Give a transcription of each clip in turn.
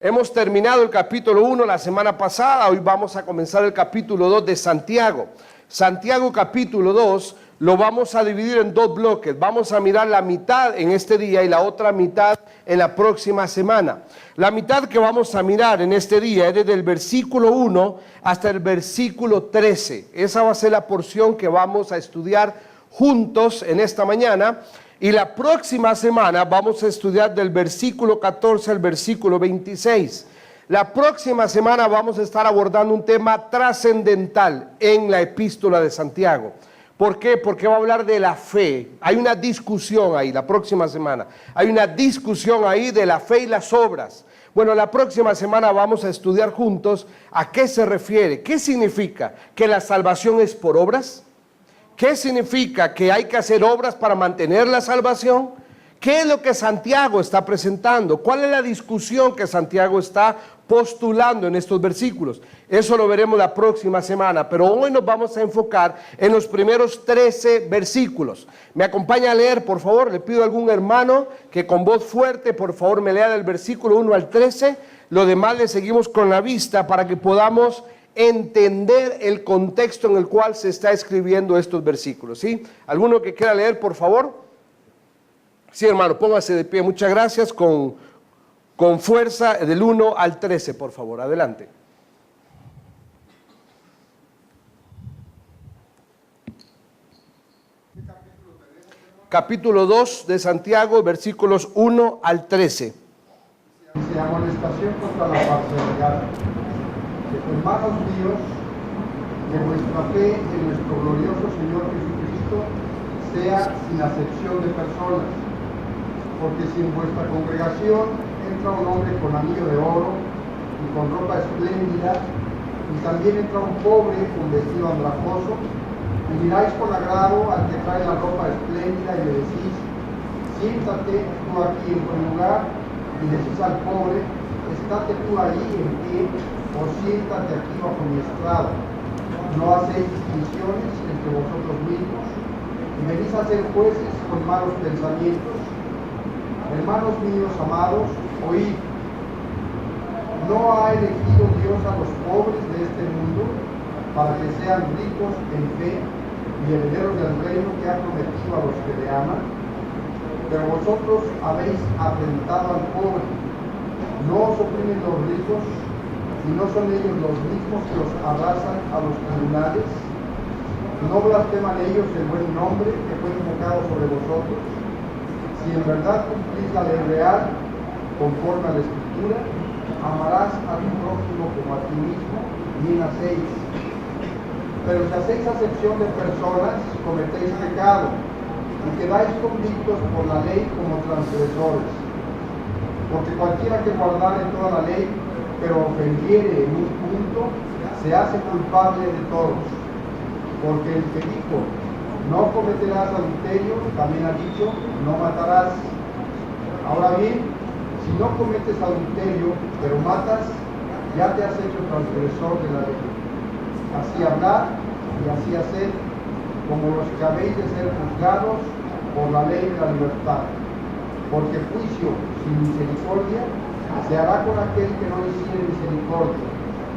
Hemos terminado el capítulo 1 la semana pasada, hoy vamos a comenzar el capítulo 2 de Santiago. Santiago capítulo 2 lo vamos a dividir en dos bloques. Vamos a mirar la mitad en este día y la otra mitad en la próxima semana. La mitad que vamos a mirar en este día es desde el versículo 1 hasta el versículo 13. Esa va a ser la porción que vamos a estudiar juntos en esta mañana. Y la próxima semana vamos a estudiar del versículo 14 al versículo 26. La próxima semana vamos a estar abordando un tema trascendental en la epístola de Santiago. ¿Por qué? Porque va a hablar de la fe. Hay una discusión ahí la próxima semana. Hay una discusión ahí de la fe y las obras. Bueno, la próxima semana vamos a estudiar juntos a qué se refiere. ¿Qué significa? ¿Que la salvación es por obras? ¿Qué significa? ¿Que hay que hacer obras para mantener la salvación? ¿Qué es lo que Santiago está presentando? ¿Cuál es la discusión que Santiago está postulando en estos versículos? Eso lo veremos la próxima semana, pero hoy nos vamos a enfocar en los primeros 13 versículos. ¿Me acompaña a leer, por favor? Le pido a algún hermano que con voz fuerte, por favor, me lea del versículo 1 al 13. Lo demás le seguimos con la vista para que podamos entender el contexto en el cual se está escribiendo estos versículos, ¿sí? ¿Alguno que quiera leer, por favor? Sí, hermano, póngase de pie. Muchas gracias. Con fuerza, del 1 al 13, por favor. Adelante. Capítulo 2 de Santiago, versículos 1 al 13. Dice: amonestación contra la parcialidad. Hermanos míos, que vuestra fe en nuestro glorioso Señor Jesucristo sea sin acepción de personas, porque si en vuestra congregación entra un hombre con anillo de oro y con ropa espléndida, y también entra un pobre con vestido andrajoso, y miráis con agrado al que trae la ropa espléndida y le decís: siéntate tú aquí en buen lugar, y decís al pobre: estate tú ahí en pie, o siéntate aquí bajo mi estrado. No hacéis distinciones entre vosotros mismos, y venís a ser jueces con malos pensamientos. Hermanos míos amados, oíd. ¿No ha elegido Dios a los pobres de este mundo para que sean ricos en fe y herederos del reino que ha prometido a los que le aman? Pero vosotros habéis afrentado al pobre. ¿No os oprimen los ricos? ¿Y no son ellos los mismos que os arrasan a los tribunales? ¿No blasfeman ellos el buen nombre que fue invocado sobre vosotros? Si en verdad cumplís la ley real, conforme a la Escritura, amarás a tu prójimo como a ti mismo, bien hacéis. Pero si hacéis acepción de personas, cometéis pecado, y quedáis convictos por la ley como transgresores. Porque cualquiera que guardare toda la ley, pero ofendiere en un punto, se hace culpable de todos. Porque el que dijo: no cometerás adulterio, también ha dicho: no matarás. Ahora bien, si no cometes adulterio, pero matas, ya te has hecho transgresor de la ley. Así hablar y así hacer, como los que habéis de ser juzgados por la ley de la libertad. Porque juicio sin misericordia se hará con aquel que no hiciere misericordia,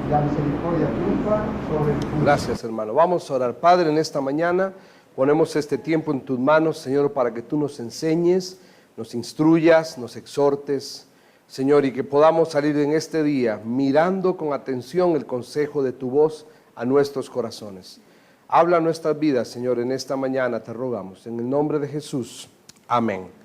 y la misericordia triunfa sobre el juicio. Gracias, hermano. Vamos a orar. Padre, en esta mañana ponemos este tiempo en tus manos, Señor, para que tú nos enseñes, nos instruyas, nos exhortes, Señor, y que podamos salir en este día mirando con atención el consejo de tu voz a nuestros corazones. Habla nuestras vidas, Señor, en esta mañana te rogamos, en el nombre de Jesús. Amén.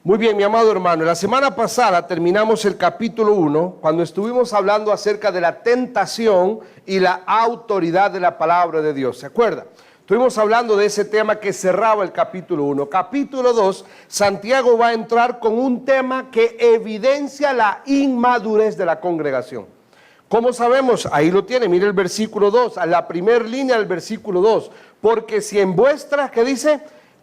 Muy bien, mi amado hermano, la semana pasada terminamos el capítulo 1 cuando estuvimos hablando acerca de la tentación y la autoridad de la palabra de Dios. ¿Se acuerda? Estuvimos hablando de ese tema que cerraba el capítulo 1. Capítulo 2, Santiago va a entrar con un tema que evidencia la inmadurez de la congregación. ¿Cómo sabemos? Ahí lo tiene, mire el versículo 2, a la primera línea del versículo 2. Porque si en vuestra, ¿qué dice?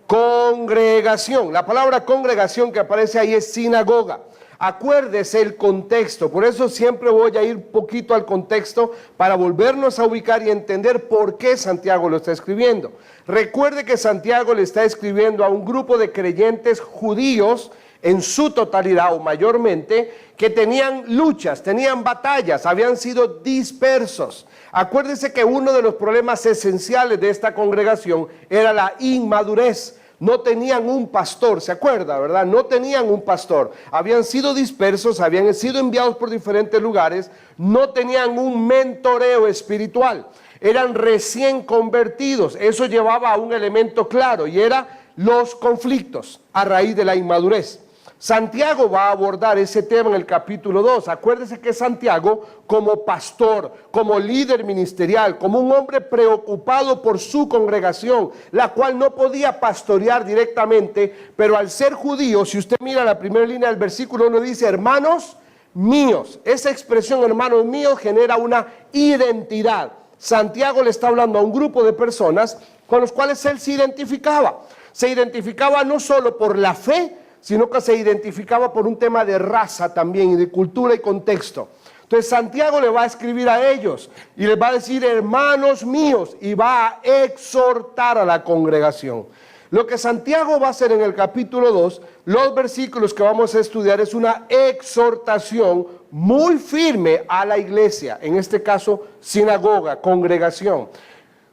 Congregación. La palabra congregación que aparece ahí es sinagoga. Acuérdese el contexto, por eso siempre voy a ir un poquito al contexto para volvernos a ubicar y entender por qué Santiago lo está escribiendo. Recuerde que Santiago le está escribiendo a un grupo de creyentes judíos en su totalidad o mayormente, que tenían luchas, tenían batallas, habían sido dispersos. Acuérdese que uno de los problemas esenciales de esta congregación era la inmadurez. No tenían un pastor, ¿se acuerda, verdad? No tenían un pastor. Habían sido dispersos, habían sido enviados por diferentes lugares, no tenían un mentoreo espiritual. Eran recién convertidos. Eso llevaba a un elemento claro y era los conflictos a raíz de la inmadurez. Santiago va a abordar ese tema en el capítulo 2. Acuérdese que Santiago, como pastor, como líder ministerial, como un hombre preocupado por su congregación, la cual no podía pastorear directamente, pero al ser judío, si usted mira la primera línea del versículo 1, dice, hermanos míos. Esa expresión, hermanos míos, genera una identidad. Santiago le está hablando a un grupo de personas con los cuales él se identificaba. Se identificaba no solo por la fe, sino que se identificaba por un tema de raza también, y de cultura y contexto. Entonces Santiago le va a escribir a ellos y les va a decir, hermanos míos, y va a exhortar a la congregación. Lo que Santiago va a hacer en el capítulo 2, los versículos que vamos a estudiar, es una exhortación muy firme a la iglesia, en este caso sinagoga, congregación.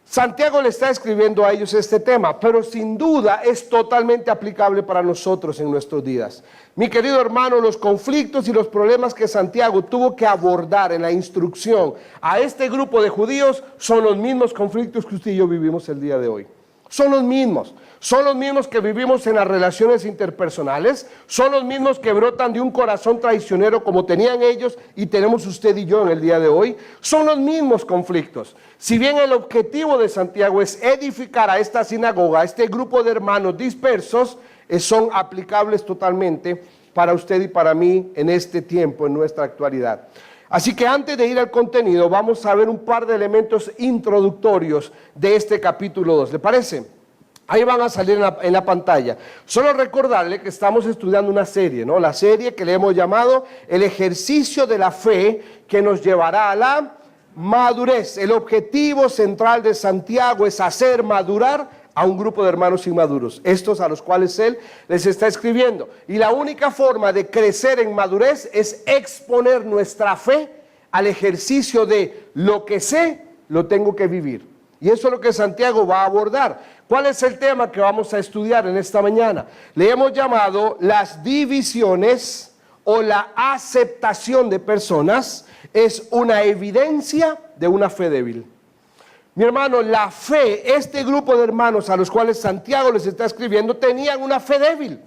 Santiago le está escribiendo a ellos este tema, pero sin duda es totalmente aplicable para nosotros en nuestros días. Mi querido hermano, los conflictos y los problemas que Santiago tuvo que abordar en la instrucción a este grupo de judíos son los mismos conflictos que usted y yo vivimos el día de hoy. Son los mismos que vivimos en las relaciones interpersonales, son los mismos que brotan de un corazón traicionero como tenían ellos y tenemos usted y yo en el día de hoy. Son los mismos conflictos. Si bien el objetivo de Santiago es edificar a esta sinagoga, a este grupo de hermanos dispersos, son aplicables totalmente para usted y para mí en este tiempo, en nuestra actualidad. Así que antes de ir al contenido, vamos a ver un par de elementos introductorios de este capítulo 2. ¿Le parece? Ahí van a salir en la pantalla. Solo recordarle que estamos estudiando una serie, ¿no? La serie que le hemos llamado El ejercicio de la fe que nos llevará a la madurez. El objetivo central de Santiago es hacer madurar a un grupo de hermanos inmaduros, estos a los cuales él les está escribiendo. Y la única forma de crecer en madurez es exponer nuestra fe al ejercicio de lo que sé, lo tengo que vivir. Y eso es lo que Santiago va a abordar. ¿Cuál es el tema que vamos a estudiar en esta mañana? Le hemos llamado las divisiones o la aceptación de personas es una evidencia de una fe débil. Mi hermano, la fe, este grupo de hermanos a los cuales Santiago les está escribiendo, tenían una fe débil.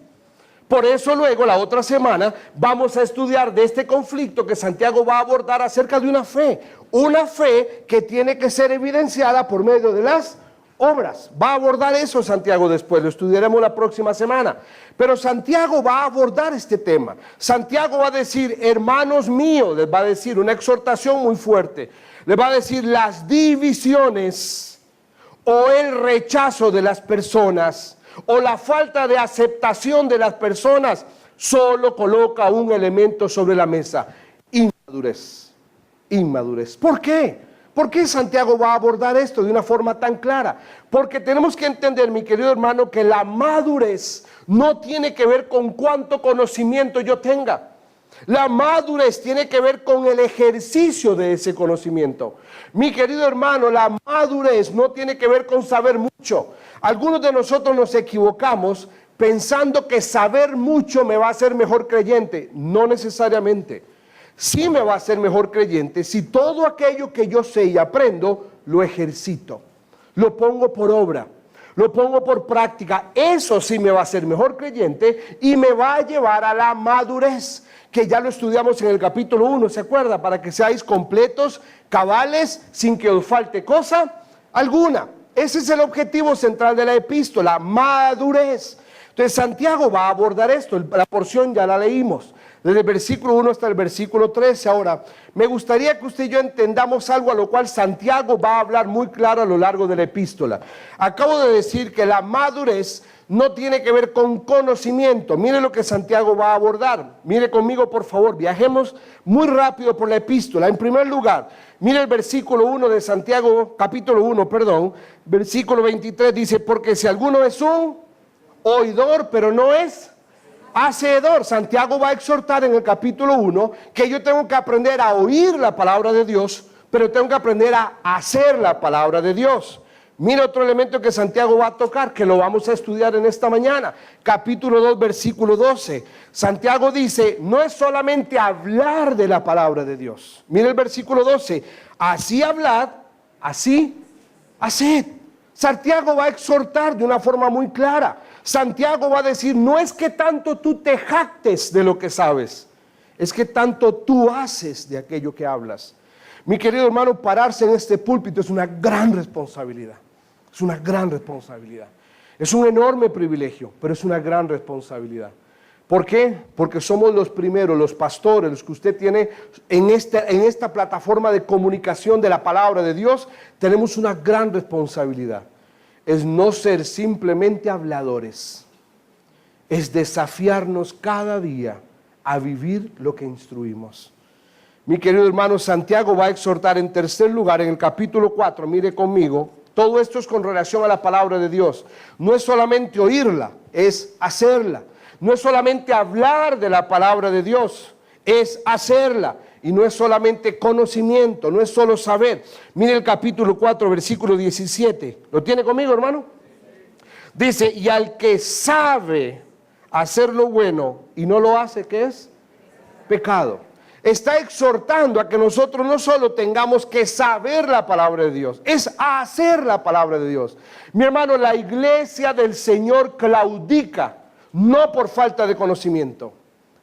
Por eso luego, la otra semana, vamos a estudiar de este conflicto que Santiago va a abordar acerca de una fe que tiene que ser evidenciada por medio de las obras. Va a abordar eso Santiago después, lo estudiaremos la próxima semana. Pero Santiago va a abordar este tema. Santiago va a decir, hermanos míos, les va a decir una exhortación muy fuerte. Le va a decir las divisiones o el rechazo de las personas o la falta de aceptación de las personas solo coloca un elemento sobre la mesa: inmadurez. Inmadurez. ¿Por qué? ¿Por qué Santiago va a abordar esto de una forma tan clara? Porque tenemos que entender, mi querido hermano, que la madurez no tiene que ver con cuánto conocimiento yo tenga. La madurez tiene que ver con el ejercicio de ese conocimiento. Mi querido hermano, la madurez no tiene que ver con saber mucho. Algunos de nosotros nos equivocamos pensando que saber mucho me va a hacer mejor creyente. No necesariamente. Sí me va a hacer mejor creyente si todo aquello que yo sé y aprendo lo ejercito, lo pongo por obra, lo pongo por práctica. Eso sí me va a hacer mejor creyente y me va a llevar a la madurez, que ya lo estudiamos en el capítulo 1, ¿se acuerda? Para que seáis completos, cabales, sin que os falte cosa alguna. Ese es el objetivo central de la epístola, madurez. Entonces Santiago va a abordar esto, la porción ya la leímos, desde el versículo 1 hasta el versículo 13. Ahora, me gustaría que usted y yo entendamos algo a lo cual Santiago va a hablar muy claro a lo largo de la epístola. Acabo de decir que la madurez no tiene que ver con conocimiento. Mire lo que Santiago va a abordar. Mire conmigo, por favor, viajemos muy rápido por la epístola. En primer lugar, mire el versículo 1 de Santiago, capítulo 1, versículo 23, dice, porque si alguno es un oidor, pero no es Hacedor. Santiago va a exhortar en el capítulo 1 que yo tengo que aprender a oír la palabra de Dios, pero tengo que aprender a hacer la palabra de Dios. Mira otro elemento que Santiago va a tocar, que lo vamos a estudiar en esta mañana. Capítulo 2, versículo 12. Santiago dice, no es solamente hablar de la palabra de Dios. Mira el versículo 12. Así hablad, así haced. Santiago va a exhortar de una forma muy clara. Santiago va a decir, no es que tanto tú te jactes de lo que sabes, es que tanto tú haces de aquello que hablas. Mi querido hermano, pararse en este púlpito es una gran responsabilidad. Es una gran responsabilidad. Es un enorme privilegio, pero es una gran responsabilidad. ¿Por qué? Porque somos los primeros, los pastores, los que usted tiene en esta plataforma de comunicación de la palabra de Dios. Tenemos una gran responsabilidad. Es no ser simplemente habladores. Es desafiarnos cada día a vivir lo que instruimos. Mi querido hermano, Santiago va a exhortar en tercer lugar en el capítulo 4, mire conmigo, todo esto es con relación a la palabra de Dios. No es solamente oírla, es hacerla. No es solamente hablar de la palabra de Dios, es hacerla. Y no es solamente conocimiento, no es solo saber. Mire el capítulo 4, versículo 17. ¿Lo tiene conmigo, hermano? Dice, y al que sabe hacer lo bueno y no lo hace, ¿qué es? Pecado. Está exhortando a que nosotros no solo tengamos que saber la palabra de Dios, es hacer la palabra de Dios. Mi hermano, la iglesia del Señor claudica, no por falta de conocimiento,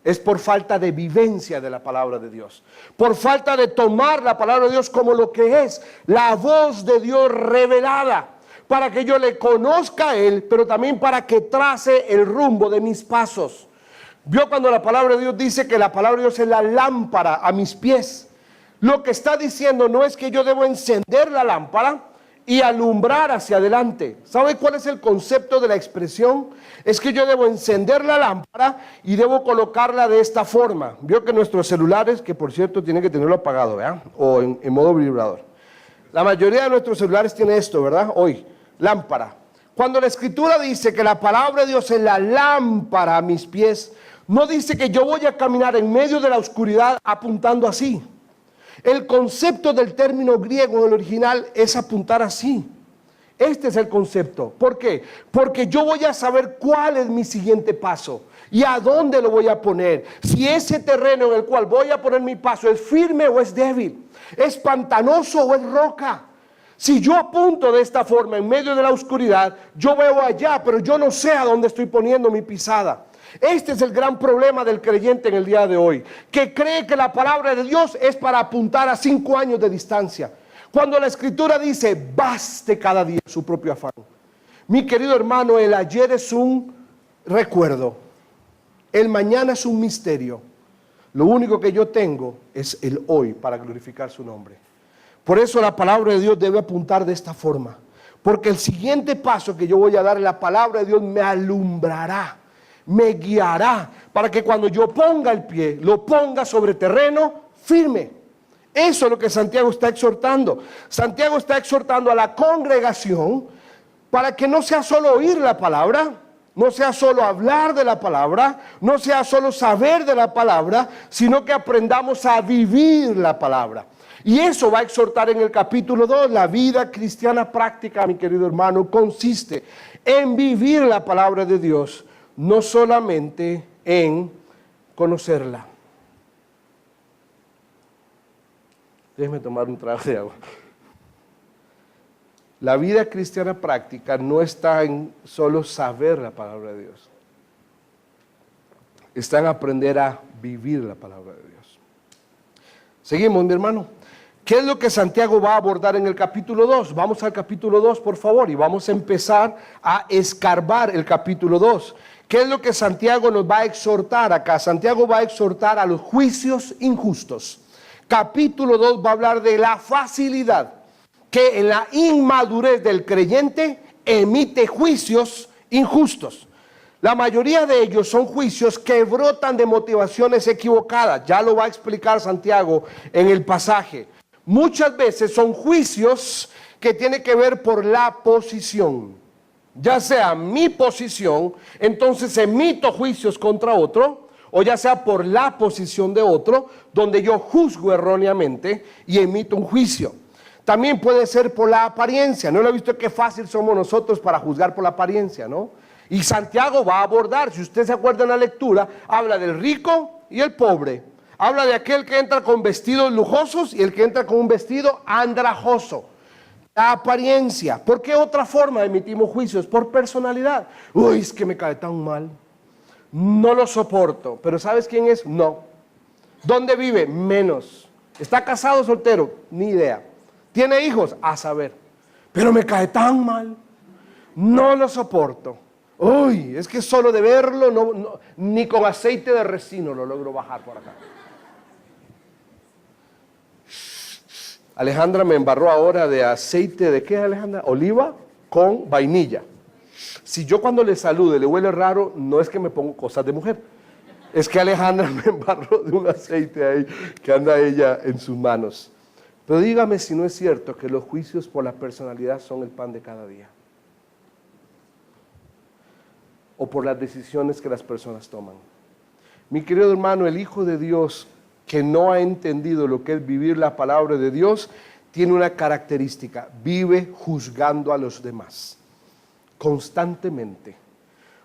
es por falta de vivencia de la palabra de Dios, por falta de tomar la palabra de Dios como lo que es, la voz de Dios revelada, para que yo le conozca a Él, pero también para que trace el rumbo de mis pasos. Vio cuando la palabra de Dios dice que la palabra de Dios es la lámpara a mis pies. Lo que está diciendo no es que yo debo encender la lámpara y alumbrar hacia adelante. ¿Sabe cuál es el concepto de la expresión? Es que yo debo encender la lámpara y debo colocarla de esta forma. Vio que nuestros celulares, que por cierto tienen que tenerlo apagado, ¿verdad? O en modo vibrador. La mayoría de nuestros celulares tiene esto, ¿verdad? Hoy, lámpara. Cuando la Escritura dice que la palabra de Dios es la lámpara a mis pies, no dice que yo voy a caminar en medio de la oscuridad apuntando así. El concepto del término griego en el original es apuntar así. Este es el concepto. ¿Por qué? Porque yo voy a saber cuál es mi siguiente paso y a dónde lo voy a poner. Si ese terreno en el cual voy a poner mi paso es firme o es débil, es pantanoso o es roca. Si yo apunto de esta forma en medio de la oscuridad, yo veo allá, pero yo no sé a dónde estoy poniendo mi pisada. Este es el gran problema del creyente en el día de hoy, que cree que la palabra de Dios es para apuntar a 5 años de distancia, cuando la Escritura dice, baste cada día su propio afán. Mi querido hermano, el ayer es un recuerdo, el mañana es un misterio. Lo único que yo tengo es el hoy para glorificar su nombre. Por eso la palabra de Dios debe apuntar de esta forma, porque el siguiente paso que yo voy a dar, la palabra de Dios me alumbrará, me guiará, para que cuando yo ponga el pie, lo ponga sobre terreno firme. Eso es lo que Santiago está exhortando. Santiago está exhortando a la congregación para que no sea solo oír la palabra, no sea solo hablar de la palabra, no sea solo saber de la palabra, sino que aprendamos a vivir la palabra. Y eso va a exhortar en el capítulo 2. La vida cristiana práctica, mi querido hermano, consiste en vivir la palabra de Dios, no solamente en conocerla. Déjeme tomar un trago de agua. La vida cristiana práctica no está en solo saber la palabra de Dios. Está en aprender a vivir la palabra de Dios. Seguimos, mi hermano. ¿Qué es lo que Santiago va a abordar en el capítulo 2? Vamos al capítulo 2, por favor, y vamos a empezar a escarbar el capítulo 2. ¿Qué es lo que Santiago nos va a exhortar acá? Santiago va a exhortar a los juicios injustos. Capítulo 2 va a hablar de la facilidad que en la inmadurez del creyente emite juicios injustos. La mayoría de ellos son juicios que brotan de motivaciones equivocadas. Ya lo va a explicar Santiago en el pasaje. Muchas veces son juicios que tienen que ver por la posición. ya sea mi posición, entonces emito juicios contra otro, o ya sea por la posición de otro, donde yo juzgo erróneamente y emito un juicio. También puede ser por la apariencia. ¿No lo he visto qué fácil somos nosotros para juzgar por la apariencia, no? Y Santiago va a abordar, si usted se acuerda en la lectura, habla del rico y el pobre. Habla de aquel que entra con vestidos lujosos y el que entra con un vestido andrajoso. La apariencia. ¿Por qué otra forma emitimos juicios? Por personalidad. Uy, es que me cae tan mal. No lo soporto. ¿Pero sabes quién es? No. ¿Dónde vive? Menos. ¿Está casado o soltero? Ni idea. ¿Tiene hijos? A saber. Pero me cae tan mal. No lo soporto. Uy, es que solo de verlo, ni con aceite de resino lo logro bajar por acá. Alejandra me embarró ahora de aceite, ¿de qué, Alejandra? Oliva con vainilla. Si yo cuando le salude le huele raro, no es que me pongo cosas de mujer. Es que Alejandra me embarró de un aceite ahí que anda ella en sus manos. Pero dígame si no es cierto que los juicios por la personalidad son el pan de cada día. O por las decisiones que las personas toman. Mi querido hermano, el Hijo de Dios que no ha entendido lo que es vivir la palabra de Dios, tiene una característica: vive juzgando a los demás, constantemente.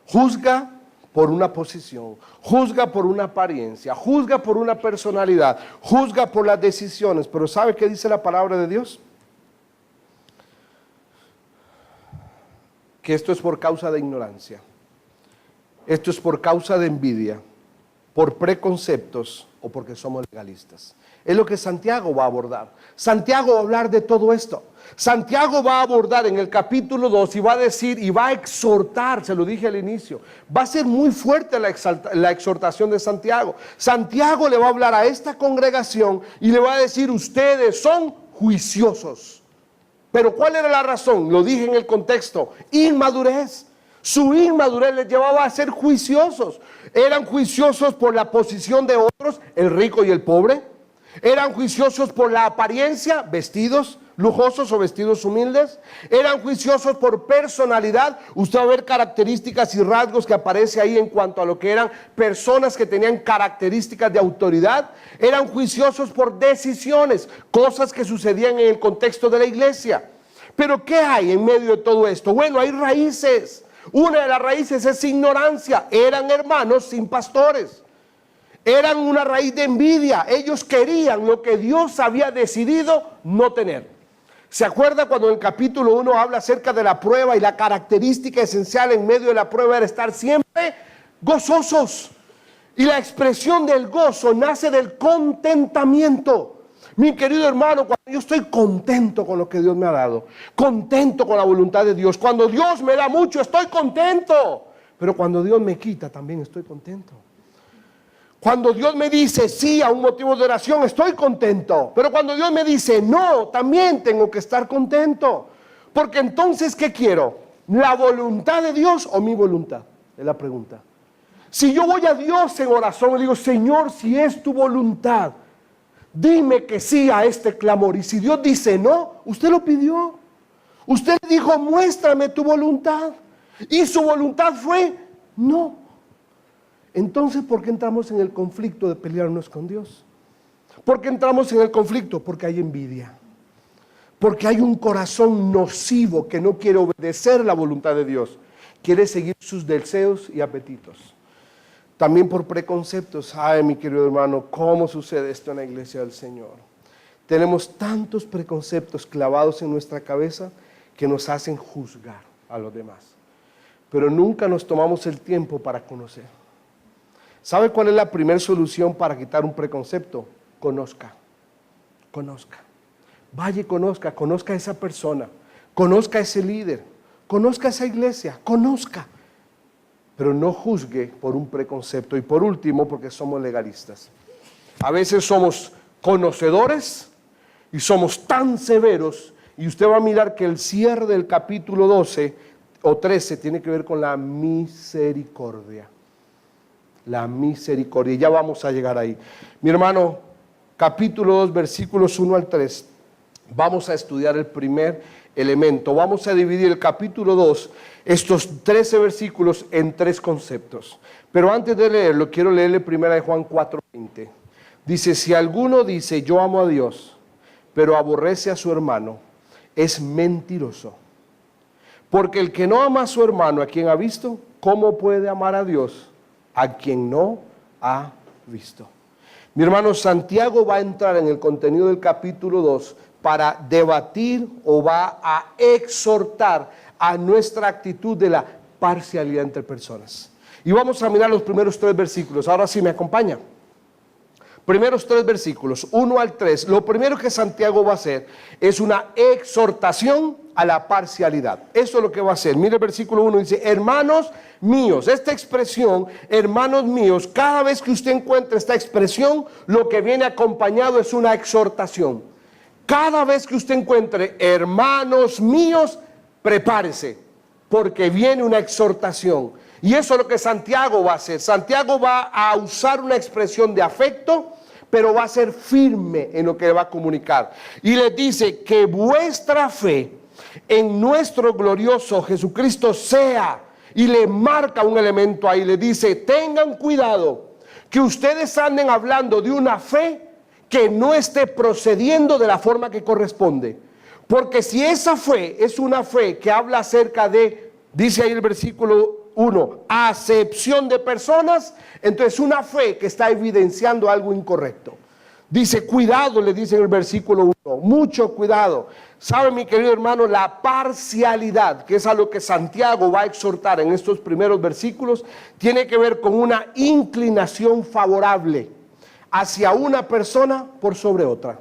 Juzga por una posición, juzga por una apariencia, juzga por una personalidad, juzga por las decisiones. Pero ¿sabe qué dice la palabra de Dios? Que esto es por causa de ignorancia. Esto es por causa de envidia, por preconceptos o porque somos legalistas. Es lo que Santiago va a abordar. Santiago va a hablar de todo esto. Santiago va a abordar en el capítulo 2 y va a decir y va a exhortar, se lo dije al inicio, va a ser muy fuerte la exhortación de Santiago. Santiago le va a hablar a esta congregación y le va a decir: ustedes son juiciosos. Pero ¿cuál era la razón? Lo dije en el contexto: inmadurez. Su inmadurez les llevaba a ser juiciosos. Eran juiciosos por la posición de otros, el rico y el pobre. Eran juiciosos por la apariencia, vestidos lujosos o vestidos humildes. Eran juiciosos por personalidad. Usted va a ver características y rasgos que aparece ahí en cuanto a lo que eran personas que tenían características de autoridad. Eran juiciosos por decisiones, cosas que sucedían en el contexto de la iglesia. Pero ¿qué hay en medio de todo esto? Bueno, hay raíces. Una de las raíces es ignorancia. Eran hermanos sin pastores. Eran una raíz de envidia. Ellos querían lo que Dios había decidido no tener. ¿Se acuerda cuando en el capítulo 1 habla acerca de la prueba y la característica esencial en medio de la prueba era estar siempre gozosos? Y la expresión del gozo nace del contentamiento. Mi querido hermano, cuando yo estoy contento con lo que Dios me ha dado, contento con la voluntad de Dios, cuando Dios me da mucho, estoy contento. Pero cuando Dios me quita, también estoy contento. Cuando Dios me dice sí a un motivo de oración, estoy contento. Pero cuando Dios me dice no, también tengo que estar contento. Porque entonces, ¿qué quiero? ¿La voluntad de Dios o mi voluntad? Es la pregunta. Si yo voy a Dios en oración y digo: Señor, si es tu voluntad, dime que sí a este clamor. Y si Dios dice no, usted lo pidió. Usted dijo: muéstrame tu voluntad. Y su voluntad fue no. Entonces, ¿por qué entramos en el conflicto de pelearnos con Dios? ¿Por qué entramos en el conflicto? Porque hay envidia. Porque hay un corazón nocivo que no quiere obedecer la voluntad de Dios. Quiere seguir sus deseos y apetitos. También por preconceptos. Ay, mi querido hermano, ¿cómo sucede esto en la iglesia del Señor? Tenemos tantos preconceptos clavados en nuestra cabeza que nos hacen juzgar a los demás. Pero nunca nos tomamos el tiempo para conocer. ¿Sabe cuál es la primera solución para quitar un preconcepto? Conozca. Conozca. Vaya y conozca. Conozca a esa persona. Conozca a ese líder. Conozca a esa iglesia. Conozca. Pero no juzgue por un preconcepto. Y por último, porque somos legalistas. A veces somos conocedores y somos tan severos. Y usted va a mirar que el cierre del capítulo 12 o 13 tiene que ver con la misericordia. La misericordia. Ya vamos a llegar ahí. Mi hermano, capítulo 2, versículos 1 al 3. Vamos a estudiar el primer elemento. Vamos a dividir el capítulo 2, estos 13 versículos, en 3 conceptos. Pero antes de leerlo, quiero leerle primero de Juan 4:20. Dice, si alguno dice, yo amo a Dios, pero aborrece a su hermano, es mentiroso. Porque el que no ama a su hermano, a quien ha visto, ¿cómo puede amar a Dios, a quien no ha visto? Mi hermano, Santiago va a entrar en el contenido del capítulo 2 para debatir o va a exhortar a nuestra actitud de la parcialidad entre personas. Y vamos a mirar los primeros 3 versículos. Ahora sí me acompaña. Primeros 3 versículos, 1 al 3. Lo primero que Santiago va a hacer es una exhortación a la parcialidad. Eso es lo que va a hacer. Mire el versículo 1, dice, hermanos míos. Esta expresión, hermanos míos, cada vez que usted encuentre esta expresión, lo que viene acompañado es una exhortación. Cada vez que usted encuentre hermanos míos, prepárese, porque viene una exhortación. Y eso es lo que Santiago va a hacer. Santiago va a usar una expresión de afecto, pero va a ser firme en lo que va a comunicar. Y les dice que vuestra fe en nuestro glorioso Jesucristo sea, y le marca un elemento ahí, le dice, tengan cuidado que ustedes anden hablando de una fe que no esté procediendo de la forma que corresponde. Porque si esa fe es una fe que habla acerca de, dice ahí el versículo 1, acepción de personas, entonces una fe que está evidenciando algo incorrecto. Dice, cuidado, le dice en el versículo 1, mucho cuidado. ¿Sabe, mi querido hermano? La parcialidad, que es a lo que Santiago va a exhortar en estos primeros versículos, tiene que ver con una inclinación favorable hacia una persona por sobre otra.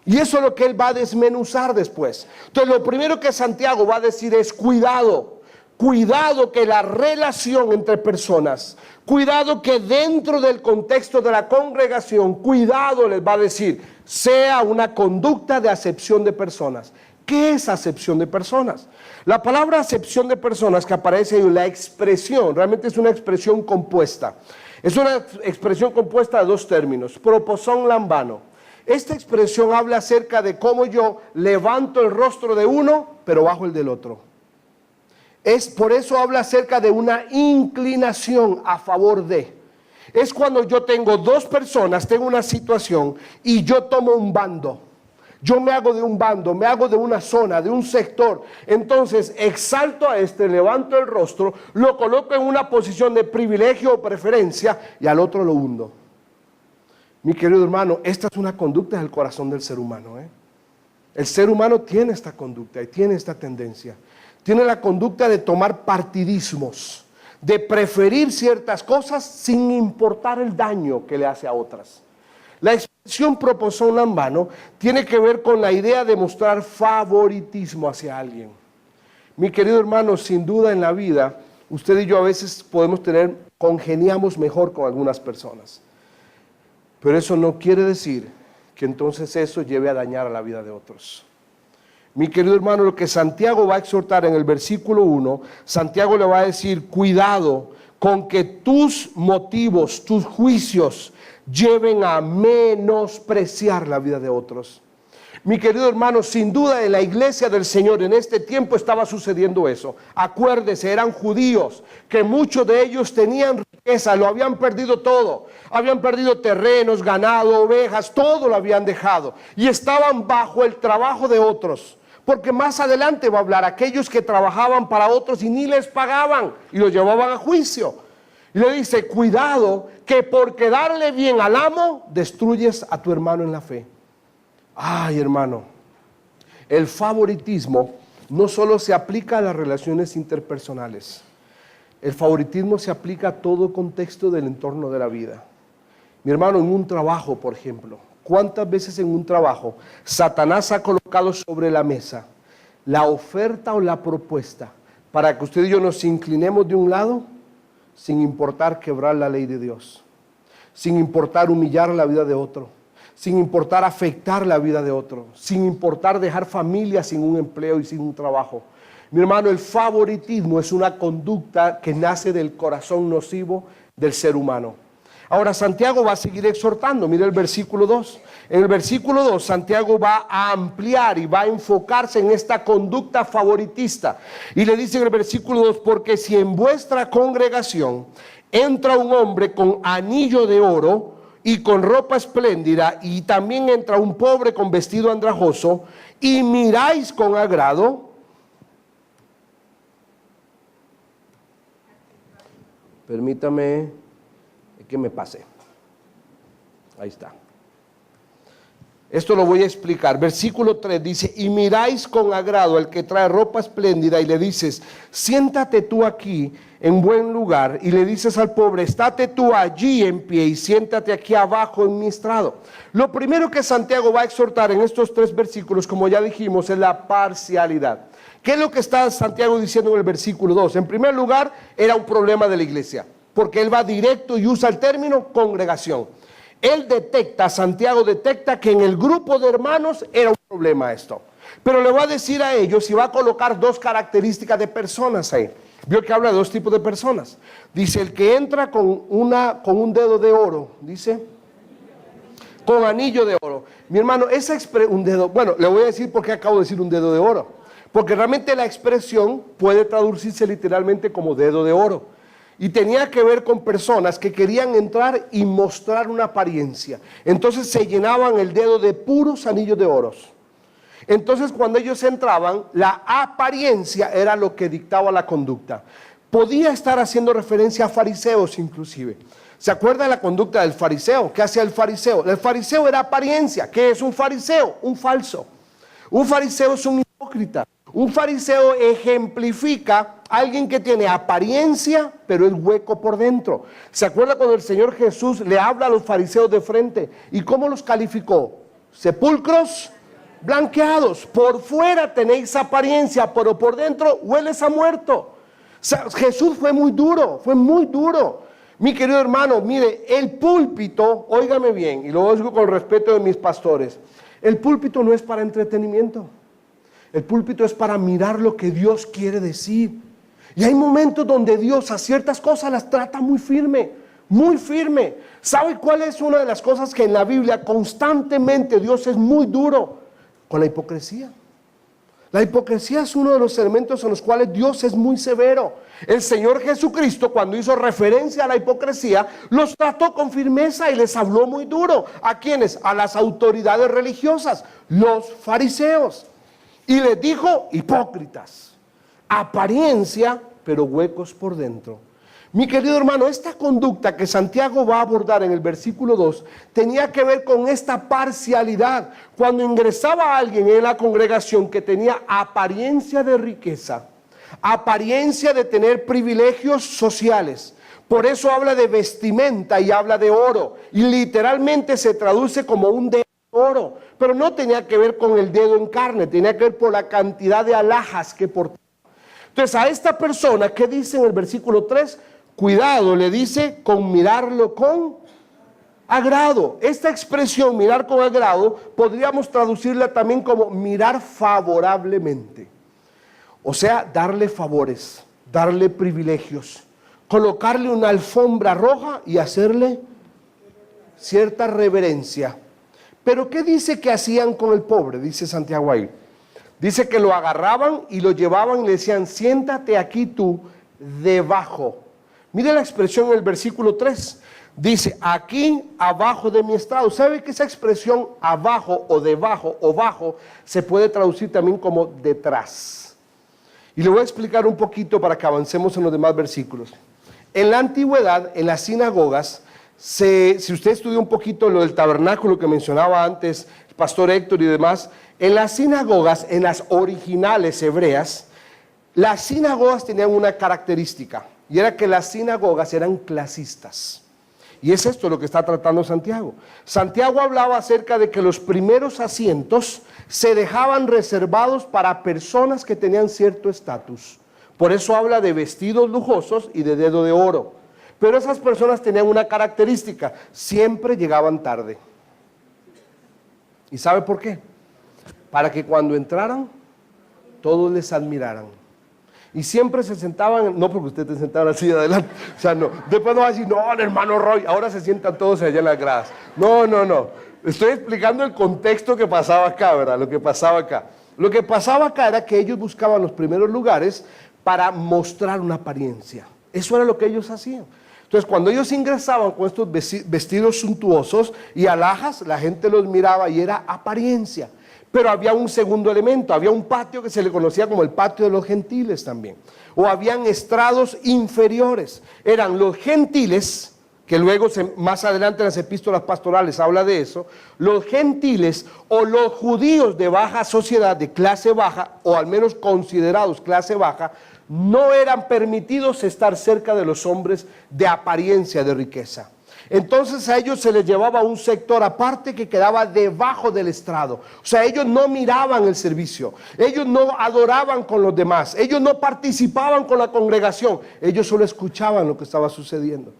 Y eso es lo que él va a desmenuzar después. Entonces, lo primero que Santiago va a decir es cuidado. Cuidado que la relación entre personas, cuidado que dentro del contexto de la congregación, cuidado les va a decir, sea una conducta de acepción de personas. ¿Qué es acepción de personas? La palabra acepción de personas que aparece en la expresión, realmente es una expresión compuesta. Es una expresión compuesta de 2 términos, proposón lambano. Esta expresión habla acerca de cómo yo levanto el rostro de uno, pero bajo el del otro. Por eso habla acerca de una inclinación a favor de. Es cuando yo tengo 2 personas, tengo una situación y yo tomo un bando. Yo me hago de un bando, me hago de una zona, de un sector. Entonces exalto a este, levanto el rostro, lo coloco en una posición de privilegio o preferencia y al otro lo hundo. Mi querido hermano, esta es una conducta del corazón del ser humano. El ser humano tiene esta conducta y tiene esta tendencia. Tiene la conducta de tomar partidismos, de preferir ciertas cosas sin importar el daño que le hace a otras. La expresión proposón lambano tiene que ver con la idea de mostrar favoritismo hacia alguien. Mi querido hermano, sin duda en la vida, usted y yo a veces congeniamos mejor con algunas personas. Pero eso no quiere decir que entonces eso lleve a dañar a la vida de otros. Mi querido hermano, lo que Santiago va a exhortar en el versículo 1, Santiago le va a decir, cuidado con que tus motivos, tus juicios, lleven a menospreciar la vida de otros. Mi querido hermano, sin duda en la iglesia del Señor en este tiempo estaba sucediendo eso. Acuérdese, eran judíos, que muchos de ellos tenían riqueza, lo habían perdido todo. Habían perdido terrenos, ganado, ovejas, todo lo habían dejado. Y estaban bajo el trabajo de otros. Porque más adelante va a hablar aquellos que trabajaban para otros y ni les pagaban y los llevaban a juicio. Y le dice, cuidado que por quedarle bien al amo, destruyes a tu hermano en la fe. Ay, hermano, el favoritismo no solo se aplica a las relaciones interpersonales. El favoritismo se aplica a todo contexto del entorno de la vida. Mi hermano, en un trabajo, por ejemplo, ¿cuántas veces en un trabajo Satanás ha colocado sobre la mesa la oferta o la propuesta para que usted y yo nos inclinemos de un lado sin importar quebrar la ley de Dios, sin importar humillar la vida de otro, sin importar afectar la vida de otro, sin importar dejar familia sin un empleo y sin un trabajo? Mi hermano, el favoritismo es una conducta que nace del corazón nocivo del ser humano. Ahora Santiago va a seguir exhortando. Mira el versículo 2. En el versículo 2 Santiago va a ampliar y va a enfocarse en esta conducta favoritista. Y le dice en el versículo 2, porque si en vuestra congregación entra un hombre con anillo de oro y con ropa espléndida, y también entra un pobre con vestido andrajoso, y miráis con agrado, permítame que me pase. Ahí está. Esto lo voy a explicar. Versículo 3 dice, y miráis con agrado al que trae ropa espléndida y le dices, siéntate tú aquí en buen lugar, y le dices al pobre, estate tú allí en pie y siéntate aquí abajo en mi estrado. Lo primero que Santiago va a exhortar en estos 3 versículos, como ya dijimos, es la parcialidad. ¿Qué es lo que está Santiago diciendo en el versículo 2? En primer lugar, era un problema de la iglesia, porque él va directo y usa el término congregación. Él detecta, Santiago detecta que en el grupo de hermanos era un problema esto. Pero le va a decir a ellos y va a colocar 2 características de personas ahí. Vio que habla de 2 tipos de personas. Dice, el que entra con un dedo de oro, dice, con anillo de oro. Mi hermano, esa expresión, un dedo, bueno, le voy a decir por qué acabo de decir un dedo de oro. Porque realmente la expresión puede traducirse literalmente como dedo de oro. Y tenía que ver con personas que querían entrar y mostrar una apariencia. Entonces se llenaban el dedo de puros anillos de oro. Entonces cuando ellos entraban, la apariencia era lo que dictaba la conducta. Podía estar haciendo referencia a fariseos inclusive. ¿Se acuerda de la conducta del fariseo? ¿Qué hacía el fariseo? El fariseo era apariencia. ¿Qué es un fariseo? Un falso. Un fariseo es un hipócrita. Un fariseo ejemplifica a alguien que tiene apariencia, pero es hueco por dentro. ¿Se acuerda cuando el Señor Jesús le habla a los fariseos de frente? ¿Y cómo los calificó? Sepulcros blanqueados. Por fuera tenéis apariencia, pero por dentro hueles a muerto. O sea, Jesús fue muy duro, fue muy duro. Mi querido hermano, mire, el púlpito, óigame bien, y lo digo con respeto de mis pastores, el púlpito no es para entretenimiento. El púlpito es para mirar lo que Dios quiere decir. Y hay momentos donde Dios a ciertas cosas las trata muy firme, muy firme. ¿Sabe cuál es una de las cosas que en la Biblia constantemente Dios es muy duro? Con la hipocresía. La hipocresía es uno de los elementos en los cuales Dios es muy severo. El Señor Jesucristo, cuando hizo referencia a la hipocresía, los trató con firmeza y les habló muy duro. ¿A quiénes? A las autoridades religiosas, los fariseos. Y les dijo, hipócritas, apariencia, pero huecos por dentro. Mi querido hermano, esta conducta que Santiago va a abordar en el versículo 2 tenía que ver con esta parcialidad. Cuando ingresaba alguien en la congregación que tenía apariencia de riqueza, apariencia de tener privilegios sociales, por eso habla de vestimenta y habla de oro, y literalmente se traduce como un dedo de oro, pero no tenía que ver con el dedo en carne, tenía que ver por la cantidad de alhajas que portaba. Entonces a esta persona, ¿qué dice en el versículo 3? Cuidado, le dice, con mirarlo con agrado. Esta expresión, mirar con agrado, podríamos traducirla también como mirar favorablemente. O sea, darle favores, darle privilegios, colocarle una alfombra roja y hacerle cierta reverencia. Pero ¿qué dice que hacían con el pobre? Dice Santiago ahí. Dice que lo agarraban y lo llevaban y le decían, siéntate aquí tú debajo. Mire la expresión en el versículo 3. Dice, aquí abajo de mi estrado. ¿Sabe que esa expresión abajo o debajo o bajo se puede traducir también como detrás? Y le voy a explicar un poquito para que avancemos en los demás versículos. En la antigüedad, en las sinagogas, si usted estudió un poquito lo del tabernáculo que mencionaba antes el pastor Héctor y demás, en las sinagogas, en las originales hebreas, las sinagogas tenían una característica, y era que las sinagogas eran clasistas. Y es esto lo que está tratando Santiago. Santiago hablaba acerca de que los primeros asientos se dejaban reservados para personas que tenían cierto estatus. Por eso habla de vestidos lujosos y de dedo de oro. Pero esas personas tenían una característica, siempre llegaban tarde. ¿Y sabe por qué? Para que cuando entraran, todos les admiraran. Y siempre se sentaban, no porque usted te sentaba así adelante, o sea, no. Después no va a decir, no, el hermano Roy, ahora se sientan todos allá en las gradas. No, no, no. Estoy explicando el contexto que pasaba acá, ¿verdad? Lo que pasaba acá. Lo que pasaba acá era que ellos buscaban los primeros lugares para mostrar una apariencia. Eso era lo que ellos hacían. Entonces, cuando ellos ingresaban con estos vestidos suntuosos y alhajas, la gente los miraba y era apariencia. Pero había un segundo elemento, había un patio que se le conocía como el patio de los gentiles también. O habían estrados inferiores. Eran los gentiles, que luego más adelante en las epístolas pastorales habla de eso, los gentiles o los judíos de baja sociedad, de clase baja, o al menos considerados clase baja, no eran permitidos estar cerca de los hombres de apariencia de riqueza. Entonces a ellos se les llevaba a un sector aparte que quedaba debajo del estrado. O sea, ellos no miraban el servicio, ellos no adoraban con los demás, ellos no participaban con la congregación, ellos solo escuchaban lo que estaba sucediendo.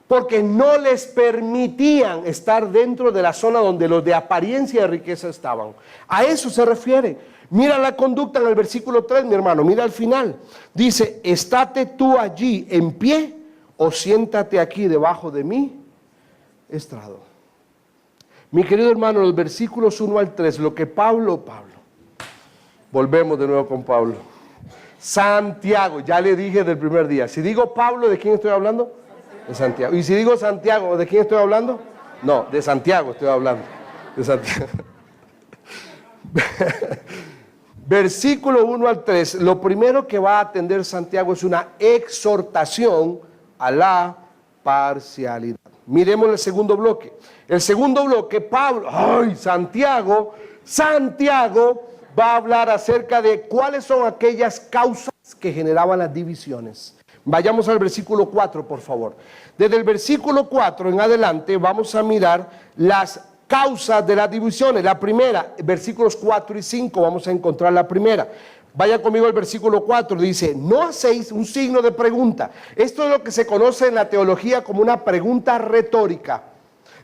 Porque no les permitían estar dentro de la zona donde los de apariencia de riqueza estaban. A eso se refiere. Mira la conducta en el versículo 3, mi hermano, mira al final. Dice, estate tú allí en pie o siéntate aquí debajo de mi estrado. Mi querido hermano, los versículos 1 al 3, lo que Pablo, volvemos de nuevo con Pablo. Santiago, ya le dije del primer día. Si digo Pablo, ¿de quién estoy hablando? De Santiago. Y si digo Santiago, ¿de quién estoy hablando? No, de Santiago estoy hablando. De Santiago. Versículo 1 al 3, lo primero que va a atender Santiago es una exhortación a la parcialidad. Miremos el segundo bloque. El segundo bloque, Santiago va a hablar acerca de cuáles son aquellas causas que generaban las divisiones. Vayamos al versículo 4, por favor. Desde el versículo 4 en adelante vamos a mirar las causas de las divisiones. La primera, versículos 4 y 5, vamos a encontrar la primera. Vaya conmigo al versículo 4, dice, no hacéis un signo de pregunta. Esto es lo que se conoce en la teología como una pregunta retórica.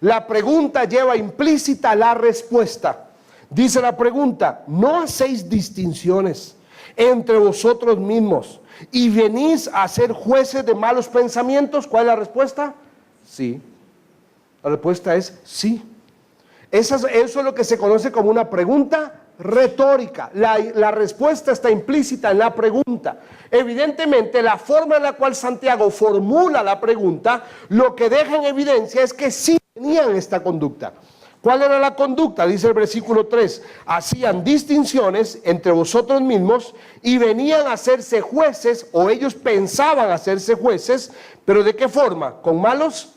La pregunta lleva implícita la respuesta. Dice la pregunta, no hacéis distinciones entre vosotros mismos y venís a ser jueces de malos pensamientos. ¿Cuál es la respuesta? Sí. La respuesta es sí. Eso es lo que se conoce como una pregunta retórica. La respuesta está implícita en la pregunta. Evidentemente, la forma en la cual Santiago formula la pregunta, lo que deja en evidencia es que sí tenían esta conducta. ¿Cuál era la conducta? Dice el versículo 3, hacían distinciones entre vosotros mismos y venían a hacerse jueces, o ellos pensaban hacerse jueces, pero ¿de qué forma? Con malos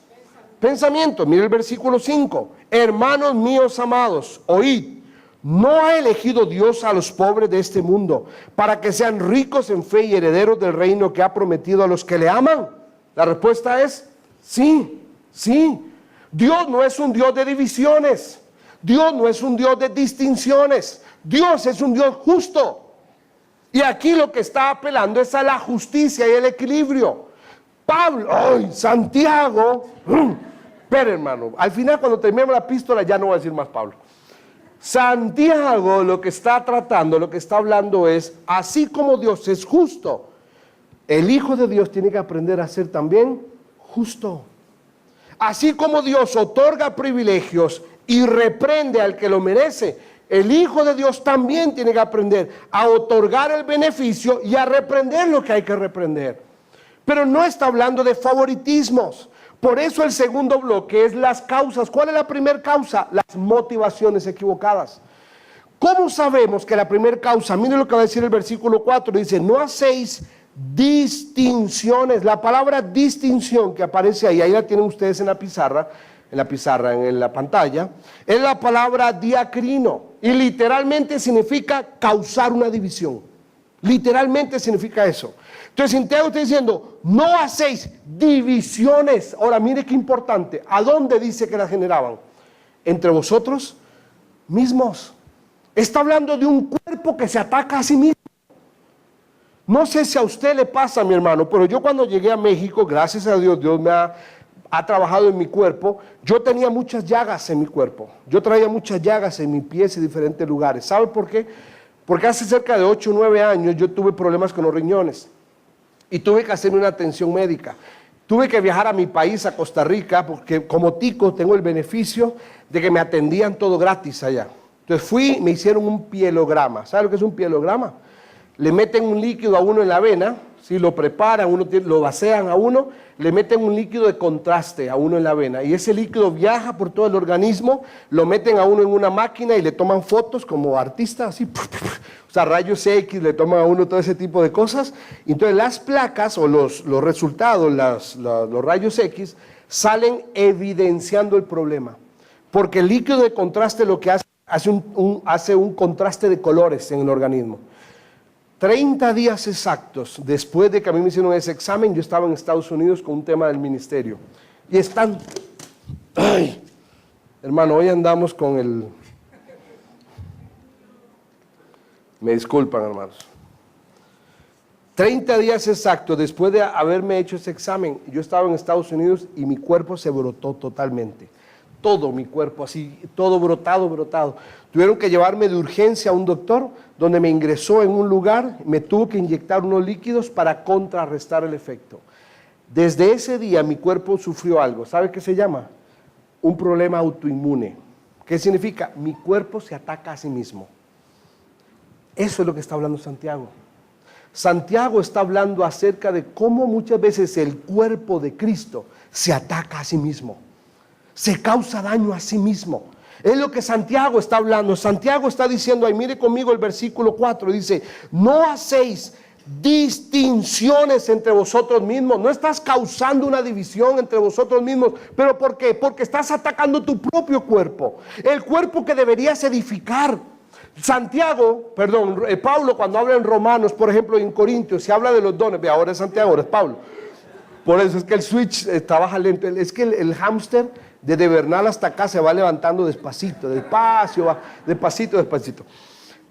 pensamientos. Mira el versículo 5, hermanos míos amados, oíd, ¿no ha elegido Dios a los pobres de este mundo para que sean ricos en fe y herederos del reino que ha prometido a los que le aman? La respuesta es sí, sí. Dios no es un Dios de divisiones, Dios no es un Dios de distinciones, Dios es un Dios justo. Y aquí lo que está apelando es a la justicia y el equilibrio. Santiago, pero hermano, al final cuando terminemos la epístola ya no voy a decir más Pablo. Santiago lo que está tratando, lo que está hablando es, así como Dios es justo, el Hijo de Dios tiene que aprender a ser también justo. Así como Dios otorga privilegios y reprende al que lo merece, el Hijo de Dios también tiene que aprender a otorgar el beneficio y a reprender lo que hay que reprender. Pero no está hablando de favoritismos. Por eso el segundo bloque es las causas. ¿Cuál es la primera causa? Las motivaciones equivocadas. ¿Cómo sabemos que la primera causa? Miren lo que va a decir el versículo 4. Dice, no hacéis distinciones. La palabra distinción que aparece ahí la tienen ustedes en la pizarra, en la pantalla, es la palabra diacrino. Y literalmente significa causar una división. Literalmente significa eso. Entonces Santiago está diciendo, no hacéis divisiones. Ahora mire qué importante, ¿a dónde dice que las generaban? Entre vosotros mismos. Está hablando de un cuerpo que se ataca a sí mismo. No sé si a usted le pasa, mi hermano, pero yo cuando llegué a México, gracias a Dios, Dios me ha trabajado en mi cuerpo. Yo tenía muchas llagas en mi cuerpo. Yo traía muchas llagas en mis pies en diferentes lugares. ¿Sabe por qué? Porque hace cerca de 8 o 9 años yo tuve problemas con los riñones. y tuve que hacerme una atención médica. Tuve que viajar a mi país, a Costa Rica, porque como tico tengo el beneficio de que me atendían todo gratis allá. Entonces fui, me hicieron un pielograma. ¿Sabe lo que es un pielograma? Le meten un líquido a uno en la vena, ¿sí? Lo preparan, lo vacían a uno, le meten un líquido de contraste a uno en la vena y ese líquido viaja por todo el organismo, lo meten a uno en una máquina y le toman fotos como artista, así, o sea, rayos X, le toman a uno todo ese tipo de cosas. Y entonces las placas o los resultados, los rayos X, salen evidenciando el problema. Porque el líquido de contraste lo que hace un contraste de colores en el organismo. 30 días exactos después de que a mí me hicieron ese examen, yo estaba en Estados Unidos con un tema del ministerio. Y están... ¡Ay! Hermano, hoy andamos con el... Me disculpan, hermanos. 30 días exactos después de haberme hecho ese examen, yo estaba en Estados Unidos y mi cuerpo se brotó totalmente. Todo mi cuerpo así, todo brotado. Tuvieron que llevarme de urgencia a un doctor donde me ingresó en un lugar, me tuvo que inyectar unos líquidos para contrarrestar el efecto. Desde ese día mi cuerpo sufrió algo. ¿Sabe qué se llama? Un problema autoinmune. ¿Qué significa? Mi cuerpo se ataca a sí mismo. Eso es lo que está hablando Santiago. Santiago está hablando acerca de cómo muchas veces el cuerpo de Cristo se ataca a sí mismo. Se causa daño a sí mismo. Es lo que Santiago está hablando. Santiago está diciendo, ahí mire conmigo el versículo 4, dice, no hacéis distinciones entre vosotros mismos. No estás causando una división entre vosotros mismos. ¿Pero por qué? Porque estás atacando tu propio cuerpo. El cuerpo que deberías edificar. Pablo cuando habla en Romanos, por ejemplo, en Corintios, se habla de los dones. Ve, ahora es Santiago, ahora es Pablo. Por eso es que el switch trabaja lento. Es que el hámster desde Bernal hasta acá se va levantando despacito, despacito.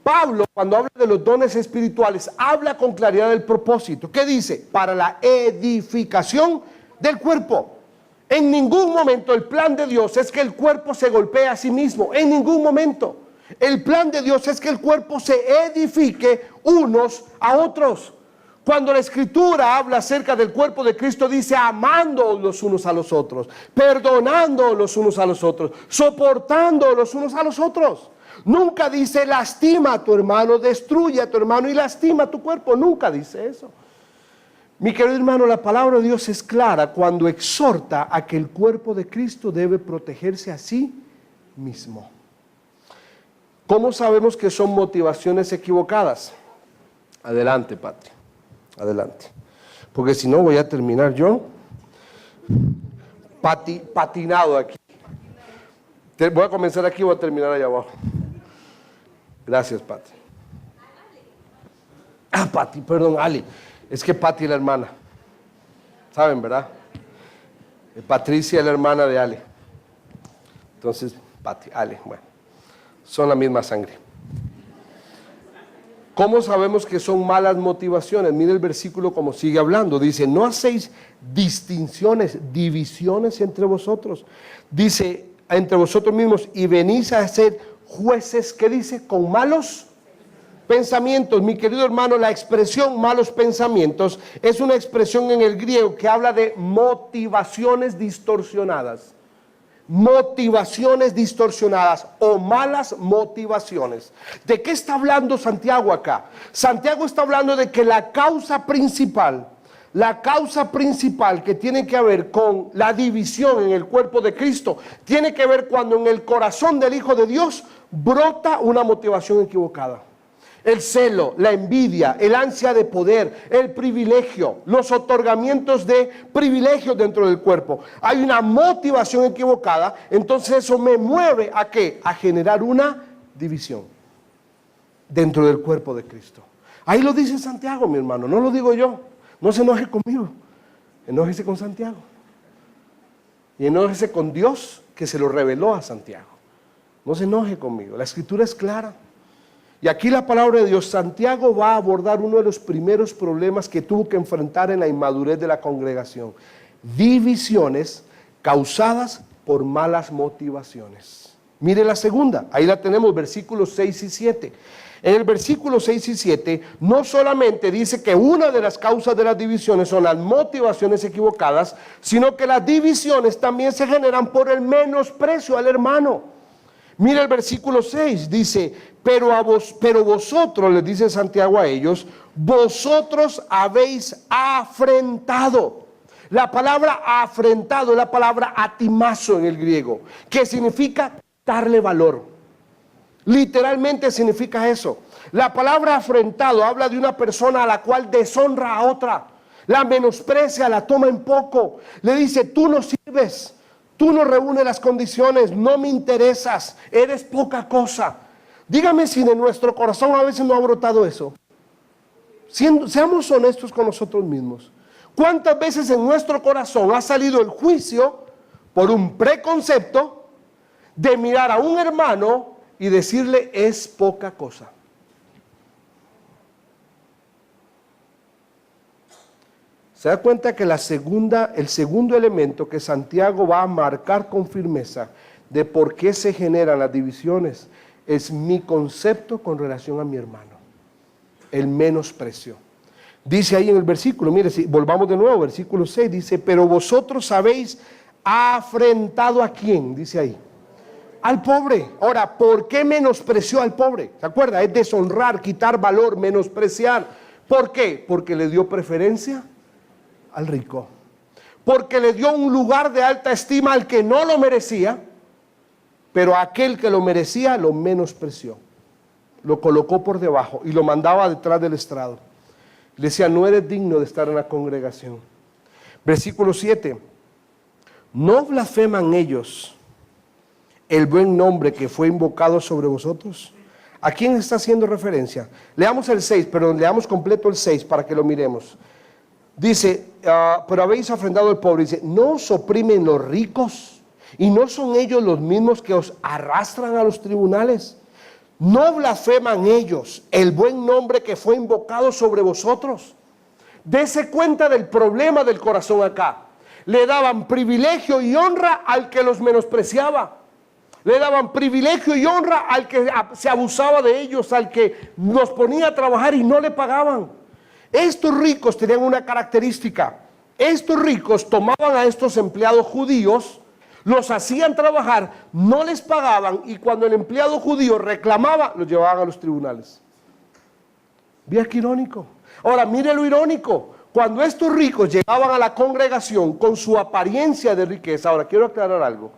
Pablo, cuando habla de los dones espirituales, habla con claridad del propósito. ¿Qué dice? Para la edificación del cuerpo. En ningún momento el plan de Dios es que el cuerpo se golpee a sí mismo. En ningún momento. El plan de Dios es que el cuerpo se edifique unos a otros. Cuando la Escritura habla acerca del cuerpo de Cristo, dice amando los unos a los otros, perdonando los unos a los otros, soportando los unos a los otros. Nunca dice lastima a tu hermano, destruye a tu hermano y lastima a tu cuerpo. Nunca dice eso. Mi querido hermano, la palabra de Dios es clara cuando exhorta a que el cuerpo de Cristo debe protegerse a sí mismo. ¿Cómo sabemos que son motivaciones equivocadas? Adelante, Patria. Adelante. Porque si no voy a terminar yo patinado aquí. Voy a comenzar aquí y voy a terminar allá abajo. Gracias, Pati. Pati, perdón, Ali. Es que Pati es la hermana. ¿Saben, verdad? Patricia es la hermana de Ale. Entonces, Pati, Ale, bueno. Son la misma sangre. ¿Cómo sabemos que son malas motivaciones? Mire el versículo como sigue hablando. Dice, no hacéis distinciones, divisiones entre vosotros. Dice, entre vosotros mismos, y venís a ser jueces, ¿qué dice? Con malos pensamientos. Mi querido hermano, la expresión malos pensamientos es una expresión en el griego que habla de motivaciones distorsionadas. Motivaciones distorsionadas o malas motivaciones. ¿De qué está hablando Santiago acá? Santiago está hablando de que la causa principal que tiene que ver con la división en el cuerpo de Cristo, tiene que ver cuando en el corazón del Hijo de Dios brota una motivación equivocada. El celo, la envidia, el ansia de poder, el privilegio, los otorgamientos de privilegios dentro del cuerpo. Hay una motivación equivocada, entonces eso me mueve ¿a qué? A generar una división dentro del cuerpo de Cristo. Ahí lo dice Santiago, mi hermano, no lo digo yo. No se enoje conmigo, enójese con Santiago. Y enójese con Dios que se lo reveló a Santiago. No se enoje conmigo, la Escritura es clara. Y aquí la palabra de Dios, Santiago va a abordar uno de los primeros problemas que tuvo que enfrentar en la inmadurez de la congregación. Divisiones causadas por malas motivaciones. Mire la segunda, ahí la tenemos, versículos 6 y 7. En el versículo 6 y 7 no solamente dice que una de las causas de las divisiones son las motivaciones equivocadas, sino que las divisiones también se generan por el menosprecio al hermano. Mira el versículo 6, dice, pero vosotros, les dice Santiago a ellos, vosotros habéis afrentado. La palabra afrentado es la palabra atimazo en el griego, que significa darle valor. Literalmente significa eso. La palabra afrentado habla de una persona a la cual deshonra a otra, la menosprecia, la toma en poco, le dice, tú no sirves, tú no reúnes las condiciones, no me interesas, eres poca cosa. Dígame si de nuestro corazón a veces no ha brotado eso. Seamos honestos con nosotros mismos. ¿Cuántas veces en nuestro corazón ha salido el juicio por un preconcepto de mirar a un hermano y decirle es poca cosa? Se da cuenta que el segundo elemento que Santiago va a marcar con firmeza de por qué se generan las divisiones es mi concepto con relación a mi hermano, el menosprecio. Dice ahí en el versículo, mire, si volvamos de nuevo, versículo 6, dice, pero vosotros habéis afrentado ¿a quién? Dice ahí, al pobre. Ahora, ¿por qué menospreció al pobre? ¿Se acuerda? Es deshonrar, quitar valor, menospreciar. ¿Por qué? Porque le dio preferencia al rico. Porque le dio un lugar de alta estima al que no lo merecía, pero aquel que lo merecía lo menospreció. Lo colocó por debajo y lo mandaba detrás del estrado. Le decía, no eres digno de estar en la congregación. Versículo 7. ¿No blasfeman ellos el buen nombre que fue invocado sobre vosotros? ¿A quién está haciendo referencia? Leamos el 6, perdón, leamos completo el 6 para que lo miremos. Dice, pero habéis afrentado al pobre. Dice, ¿no os oprimen los ricos? ¿Y no son ellos los mismos que os arrastran a los tribunales? ¿No blasfeman ellos el buen nombre que fue invocado sobre vosotros? Dese cuenta del problema del corazón acá. Le daban privilegio y honra al que los menospreciaba. Le daban privilegio y honra al que se abusaba de ellos, al que los ponía a trabajar y no le pagaban. Estos ricos tenían una característica. Estos ricos tomaban a estos empleados judíos, los hacían trabajar, no les pagaban y cuando el empleado judío reclamaba, los llevaban a los tribunales. ¿Ve qué irónico? Ahora, mire lo irónico. Cuando estos ricos llegaban a la congregación con su apariencia de riqueza, ahora quiero aclarar algo.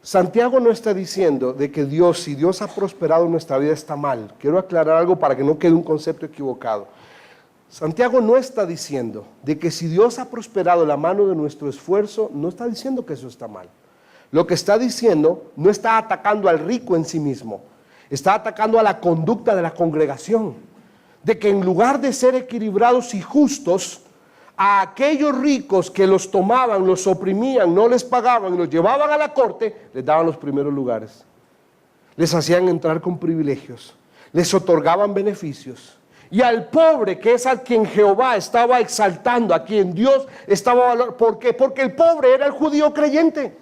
Santiago no está diciendo de que Dios, si Dios ha prosperado en nuestra vida, está mal. Quiero aclarar algo para que no quede un concepto equivocado. Santiago no está diciendo de que si Dios ha prosperado la mano de nuestro esfuerzo, no está diciendo que eso está mal. Lo que está diciendo, no está atacando al rico en sí mismo, está atacando a la conducta de la congregación, de que en lugar de ser equilibrados y justos, a aquellos ricos que los tomaban, los oprimían, no les pagaban, los llevaban a la corte, les daban los primeros lugares, les hacían entrar con privilegios, les otorgaban beneficios. Y al pobre, que es a quien Jehová estaba exaltando, a quien Dios estaba valorando. ¿Por qué? Porque el pobre era el judío creyente.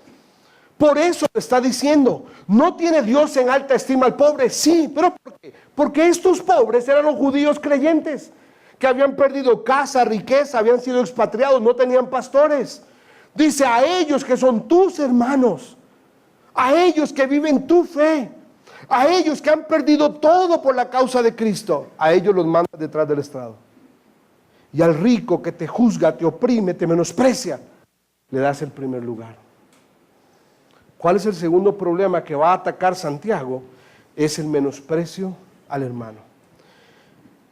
Por eso le está diciendo, ¿no tiene Dios en alta estima al pobre? Sí, pero ¿por qué? Porque estos pobres eran los judíos creyentes, que habían perdido casa, riqueza, habían sido expatriados, no tenían pastores. Dice, a ellos que son tus hermanos, a ellos que viven tu fe, a ellos que han perdido todo por la causa de Cristo, a ellos los mandas detrás del estrado. Y al rico que te juzga, te oprime, te menosprecia, le das el primer lugar. ¿Cuál es el segundo problema que va a atacar Santiago? Es el menosprecio al hermano.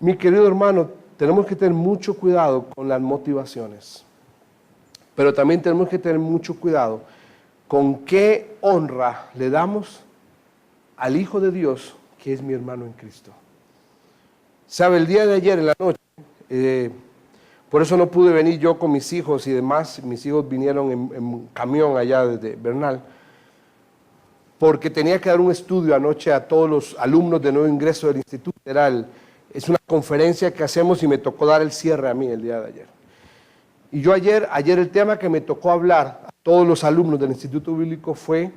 Mi querido hermano, tenemos que tener mucho cuidado con las motivaciones, pero también tenemos que tener mucho cuidado con qué honra le damos al Hijo de Dios, que es mi hermano en Cristo. Sabe, el día de ayer en la noche, por eso no pude venir yo con mis hijos y demás, mis hijos vinieron en camión allá desde Bernal, porque tenía que dar un estudio anoche a todos los alumnos de nuevo ingreso del instituto. Es una conferencia que hacemos y me tocó dar el cierre a mí el día de ayer. Y yo ayer el tema que me tocó hablar a todos los alumnos del Instituto Bíblico fue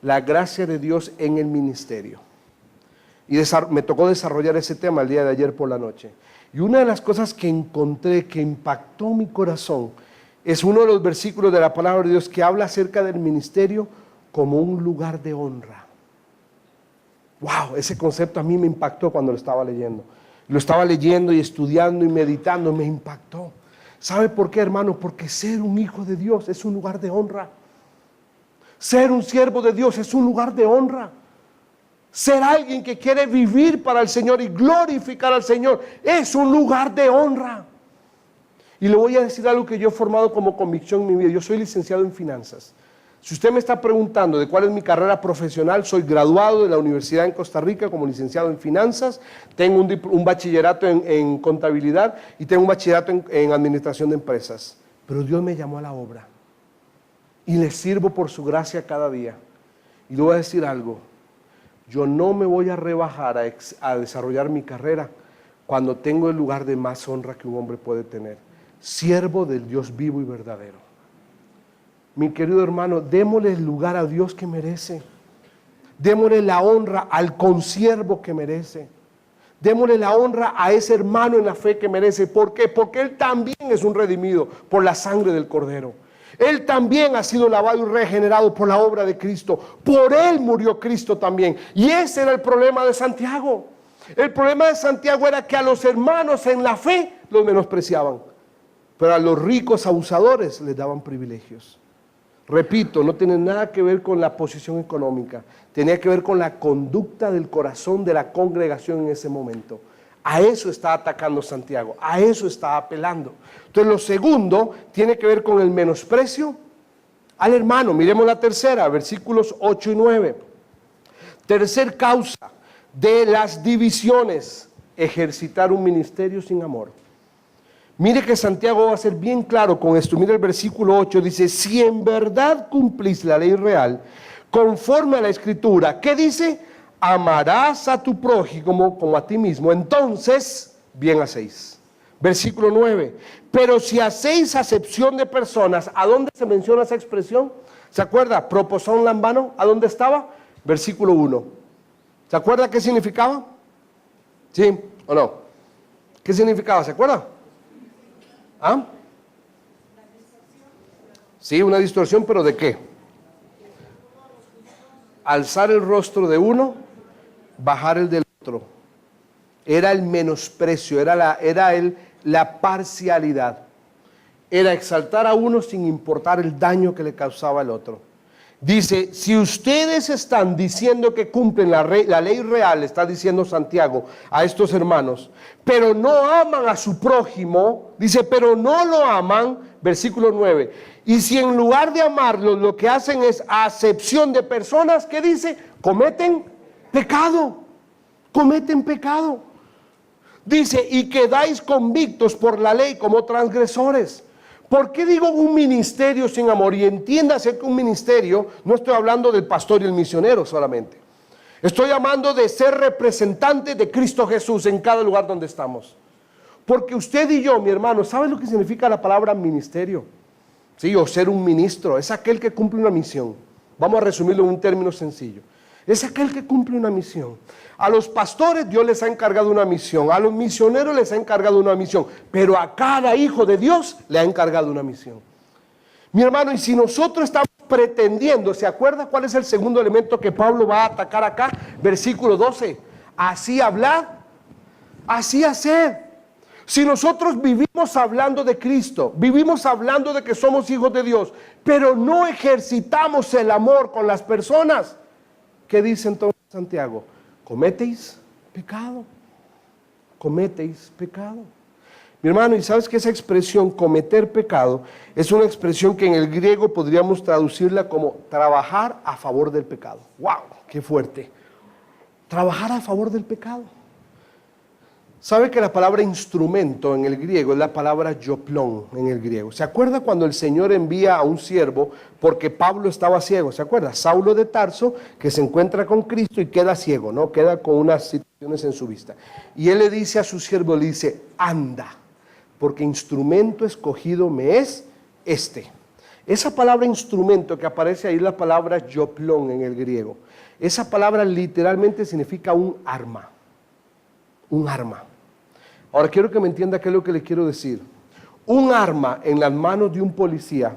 la gracia de Dios en el ministerio. Y me tocó desarrollar ese tema el día de ayer por la noche. Y una de las cosas que encontré que impactó mi corazón es uno de los versículos de la palabra de Dios que habla acerca del ministerio como un lugar de honra. Wow, ese concepto a mí me impactó cuando lo estaba leyendo. Lo estaba leyendo y estudiando y meditando, me impactó. ¿Sabe por qué, hermano? Porque ser un hijo de Dios es un lugar de honra. Ser un siervo de Dios es un lugar de honra. Ser alguien que quiere vivir para el Señor y glorificar al Señor es un lugar de honra. Y le voy a decir algo que yo he formado como convicción en mi vida. Yo soy licenciado en finanzas. Si usted me está preguntando de cuál es mi carrera profesional, soy graduado de la Universidad en Costa Rica como licenciado en finanzas, tengo un bachillerato en contabilidad y tengo un bachillerato en administración de empresas. Pero Dios me llamó a la obra y le sirvo por su gracia cada día. Y le voy a decir algo. Yo no me voy a rebajar a desarrollar mi carrera cuando tengo el lugar de más honra que un hombre puede tener. Siervo del Dios vivo y verdadero. Mi querido hermano, démosle el lugar a Dios que merece. Démosle la honra al consiervo que merece. Démosle la honra a ese hermano en la fe que merece. ¿Por qué? Porque él también es un redimido por la sangre del Cordero. Él también ha sido lavado y regenerado por la obra de Cristo. Por él murió Cristo también. Y ese era el problema de Santiago. El problema de Santiago era que a los hermanos en la fe los menospreciaban. Pero a los ricos abusadores les daban privilegios. Repito, no tiene nada que ver con la posición económica. Tenía que ver con la conducta del corazón de la congregación en ese momento. A eso está atacando Santiago, a eso está apelando. Entonces lo segundo tiene que ver con el menosprecio al hermano. Miremos la tercera, versículos 8 y 9. Tercer causa de las divisiones, ejercitar un ministerio sin amor. Mire que Santiago va a ser bien claro con esto. Mire el versículo 8, dice, si en verdad cumplís la ley real, conforme a la Escritura, ¿qué dice? Amarás a tu prójimo como a ti mismo, entonces bien hacéis. Versículo 9, pero si hacéis acepción de personas, ¿a dónde se menciona esa expresión? ¿Se acuerda? Proposón lambano, ¿a dónde estaba? Versículo 1. ¿Se acuerda qué significaba? ¿Sí o no? ¿Qué significaba? ¿Se acuerda? ¿Ah? Sí, una distorsión, pero ¿de qué? Alzar el rostro de uno, bajar el del otro. Era el menosprecio, era la parcialidad. Era exaltar a uno sin importar el daño que le causaba al otro. Dice, si ustedes están diciendo que cumplen la ley real, está diciendo Santiago a estos hermanos, pero no aman a su prójimo, dice, pero no lo aman, versículo 9, y si en lugar de amarlos lo que hacen es acepción de personas, ¿qué dice? Cometen pecado. Dice, y quedáis convictos por la ley como transgresores. ¿Por qué digo un ministerio sin amor? Y entiéndase que un ministerio, no estoy hablando del pastor y el misionero solamente. Estoy hablando de ser representante de Cristo Jesús en cada lugar donde estamos. Porque usted y yo, mi hermano, ¿sabe lo que significa la palabra ministerio? Sí, o ser un ministro, es aquel que cumple una misión. Vamos a resumirlo en un término sencillo. Es aquel que cumple una misión. A los pastores Dios les ha encargado una misión, a los misioneros les ha encargado una misión, pero a cada hijo de Dios le ha encargado una misión. Mi hermano, y si nosotros estamos pretendiendo, ¿se acuerda cuál es el segundo elemento que Pablo va a atacar acá? Versículo 12, así hablad, así haced. Si nosotros vivimos hablando de Cristo, vivimos hablando de que somos hijos de Dios, pero no ejercitamos el amor con las personas, ¿qué dice entonces Santiago? Cometéis pecado. Mi hermano, ¿y sabes que esa expresión cometer pecado es una expresión que en el griego podríamos traducirla como trabajar a favor del pecado? ¡Wow! ¡Qué fuerte! Trabajar a favor del pecado. ¿Sabe que la palabra instrumento en el griego es la palabra yoplón en el griego? ¿Se acuerda cuando el Señor envía a un siervo porque Pablo estaba ciego? ¿Se acuerda? Saulo de Tarso, que se encuentra con Cristo y queda ciego, ¿no? Queda con unas situaciones en su vista. Y él le dice a su siervo, le dice, anda, porque instrumento escogido me es este. Esa palabra instrumento que aparece ahí es la palabra yoplón en el griego. Esa palabra literalmente significa un arma. Un arma. Ahora quiero que me entienda qué es lo que le quiero decir. Un arma en las manos de un policía,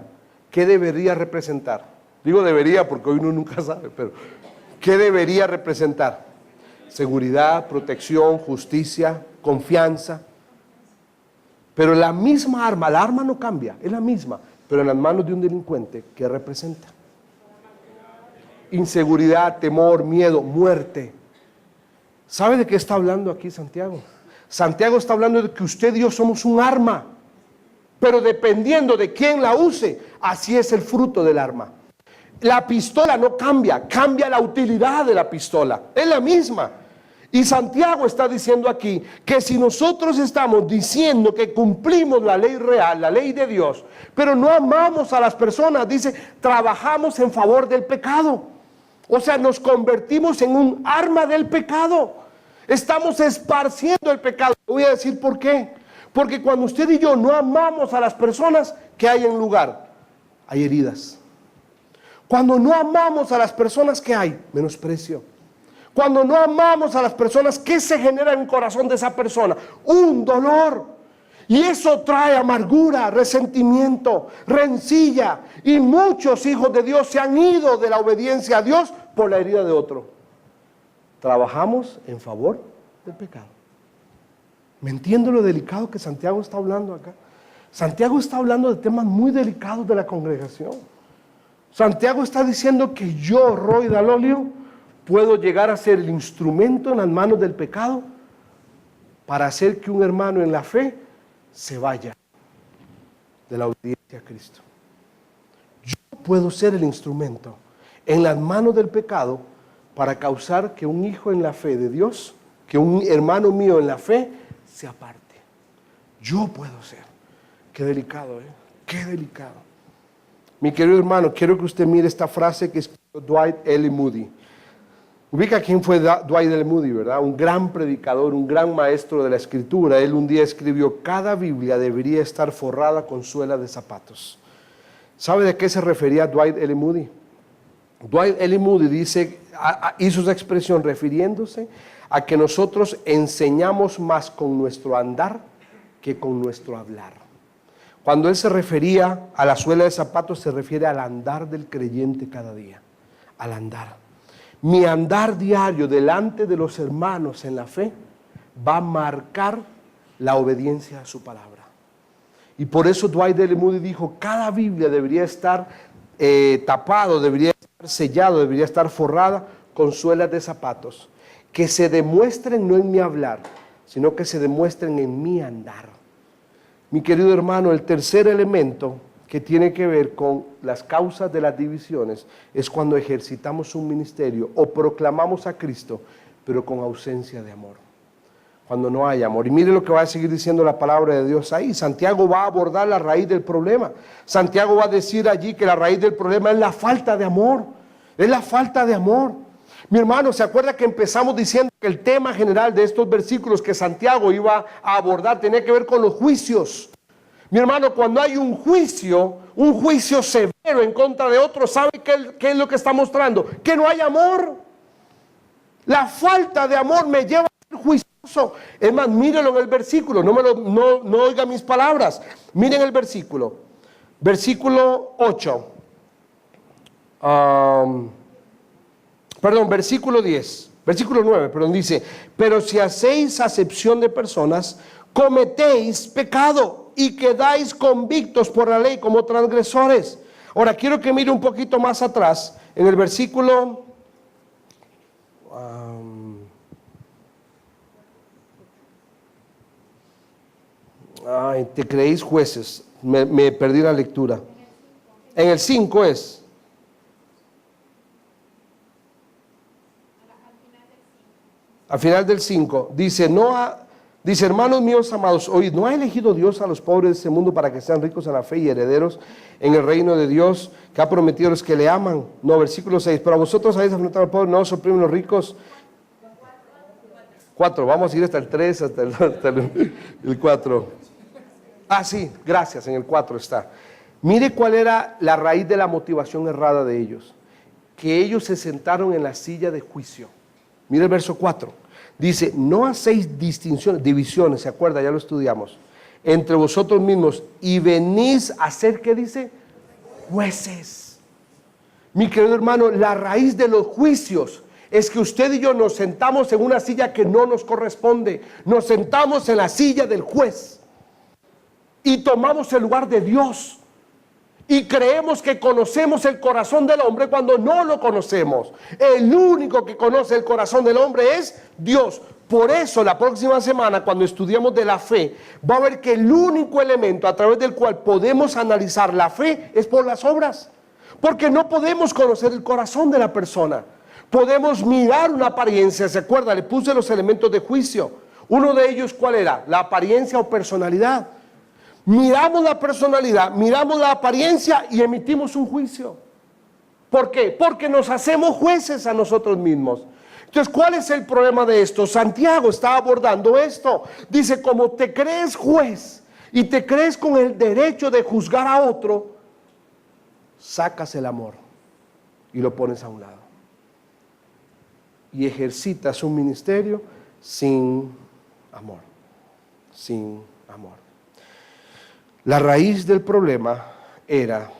¿qué debería representar? Digo debería porque hoy uno nunca sabe, pero ¿qué debería representar? Seguridad, protección, justicia, confianza. Pero la misma arma, la arma no cambia, es la misma, pero en las manos de un delincuente, ¿qué representa? Inseguridad, temor, miedo, muerte. ¿Sabe de qué está hablando aquí Santiago? Santiago está hablando de que usted y yo somos un arma, pero dependiendo de quién la use, así es el fruto del arma. La pistola no cambia, cambia la utilidad de la pistola, es la misma. Y Santiago está diciendo aquí que si nosotros estamos diciendo que cumplimos la ley real, la ley de Dios, pero no amamos a las personas, dice, trabajamos en favor del pecado. O sea, nos convertimos en un arma del pecado. Estamos esparciendo el pecado. Voy a decir por qué. Porque cuando usted y yo no amamos a las personas, ¿qué hay en lugar? Hay heridas. Cuando no amamos a las personas, ¿qué hay? Menosprecio. Cuando no amamos a las personas, ¿qué se genera en el corazón de esa persona? Un dolor. Y eso trae amargura, resentimiento, rencilla. Y muchos hijos de Dios se han ido de la obediencia a Dios por la herida de otro. Trabajamos en favor del pecado. ¿Me entiende lo delicado que Santiago está hablando acá? Santiago está hablando de temas muy delicados de la congregación. Santiago está diciendo que yo, Roy Dalolio, puedo llegar a ser el instrumento en las manos del pecado para hacer que un hermano en la fe se vaya de la obediencia a Cristo. Yo puedo ser el instrumento en las manos del pecado para causar que un hijo en la fe de Dios, que un hermano mío en la fe, se aparte. Yo puedo ser. Qué delicado, qué delicado. Mi querido hermano, quiero que usted mire esta frase que escribió Dwight L. Moody. Ubica quién fue Dwight L. Moody, ¿verdad? Un gran predicador, un gran maestro de la escritura. Él un día escribió, cada Biblia debería estar forrada con suela de zapatos. ¿Sabe de qué se refería Dwight L. Moody? Dwight L. Moody dice, hizo esa expresión refiriéndose a que nosotros enseñamos más con nuestro andar que con nuestro hablar. Cuando él se refería a la suela de zapatos, se refiere al andar del creyente cada día, al andar. Mi andar diario delante de los hermanos en la fe va a marcar la obediencia a su palabra. Y por eso Dwight L. Moody dijo, cada Biblia debería estar tapado, debería estar sellado, debería estar forrada con suelas de zapatos, que se demuestren no en mi hablar, sino que se demuestren en mi andar. Mi querido hermano, el tercer elemento que tiene que ver con las causas de las divisiones es cuando ejercitamos un ministerio o proclamamos a Cristo, pero con ausencia de amor. Cuando no hay amor. Y mire lo que va a seguir diciendo la palabra de Dios ahí. Santiago va a abordar la raíz del problema. Santiago va a decir allí que la raíz del problema es la falta de amor. Es la falta de amor. Mi hermano, ¿se acuerda que empezamos diciendo que el tema general de estos versículos que Santiago iba a abordar tenía que ver con los juicios? Mi hermano, cuando hay un juicio severo en contra de otro, ¿sabe qué es lo que está mostrando? Que no hay amor. La falta de amor me lleva a ser juicioso. Es más, mírelo en el versículo, no oiga mis palabras. Miren el versículo. Versículo 8. Versículo 10. Versículo 9, dice, pero si hacéis acepción de personas, cometéis pecado y quedáis convictos por la ley como transgresores. Ahora quiero que mire un poquito más atrás, en el versículo te creéis jueces, me perdí la lectura. En el 5 es. Al final del 5 dice, dice, hermanos míos amados, oíd, ¿no ha elegido Dios a los pobres de este mundo para que sean ricos en la fe y herederos en el reino de Dios que ha prometido a los que le aman? No, versículo 6, pero a vosotros habéis afrontado al pobre, no os oprimen los ricos. 4, vamos a ir hasta el 3, hasta el 4. Sí, gracias, en el 4 está. Mire cuál era la raíz de la motivación errada de ellos. Que ellos se sentaron en la silla de juicio. Mire el verso 4. Dice, no hacéis divisiones, ¿se acuerda? Ya lo estudiamos. Entre vosotros mismos y venís a ser, ¿qué dice? Jueces. Mi querido hermano, la raíz de los juicios es que usted y yo nos sentamos en una silla que no nos corresponde. Nos sentamos en la silla del juez y tomamos el lugar de Dios. Y creemos que conocemos el corazón del hombre cuando no lo conocemos. El único que conoce el corazón del hombre es Dios. Por eso la próxima semana, cuando estudiemos de la fe, va a ver que el único elemento a través del cual podemos analizar la fe es por las obras. Porque no podemos conocer el corazón de la persona. Podemos mirar una apariencia, ¿se acuerda? Le puse los elementos de juicio. Uno de ellos, ¿cuál era? La apariencia o personalidad. Miramos la personalidad, miramos la apariencia y emitimos un juicio. ¿Por qué? Porque nos hacemos jueces a nosotros mismos. Entonces, ¿cuál es el problema de esto? Santiago está abordando esto. Dice, como te crees juez y te crees con el derecho de juzgar a otro, sacas el amor y lo pones a un lado. Y ejercitas un ministerio sin amor. Sin amor. La raíz del problema era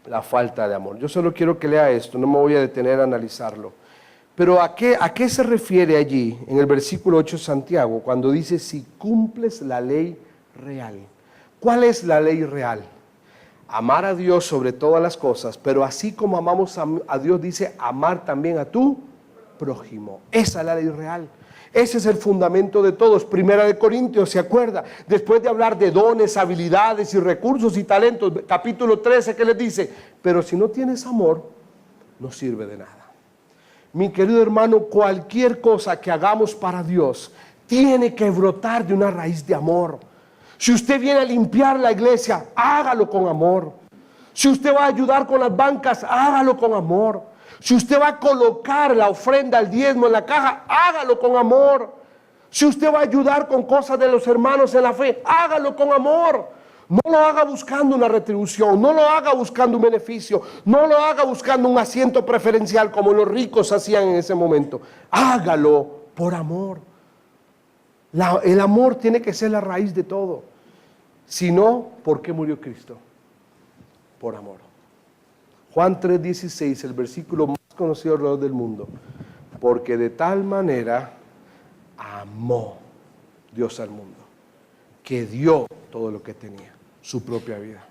la falta de amor. Yo solo quiero que lea esto, no me voy a detener a analizarlo. Pero ¿a qué se refiere allí en el versículo 8 de Santiago cuando dice si cumples la ley real? ¿Cuál es la ley real? Amar a Dios sobre todas las cosas, pero así como amamos a Dios, dice amar también a tu prójimo. Esa es la ley real. Ese es el fundamento de todos. Primera de Corintios, ¿se acuerda? Después de hablar de dones, habilidades y recursos y talentos, capítulo 13, ¿qué les dice? Pero si no tienes amor, no sirve de nada. Mi querido hermano, cualquier cosa que hagamos para Dios tiene que brotar de una raíz de amor. Si usted viene a limpiar la iglesia, hágalo con amor. Si usted va a ayudar con las bancas, hágalo con amor. Si usted va a colocar la ofrenda, el diezmo en la caja, hágalo con amor. Si usted va a ayudar con cosas de los hermanos en la fe, hágalo con amor. No lo haga buscando una retribución, no lo haga buscando un beneficio, no lo haga buscando un asiento preferencial como los ricos hacían en ese momento. Hágalo por amor. El amor tiene que ser la raíz de todo. Si no, ¿por qué murió Cristo? Por amor. Juan 3:16, el versículo más conocido alrededor del mundo. Porque de tal manera amó Dios al mundo, que dio todo lo que tenía, su propia vida.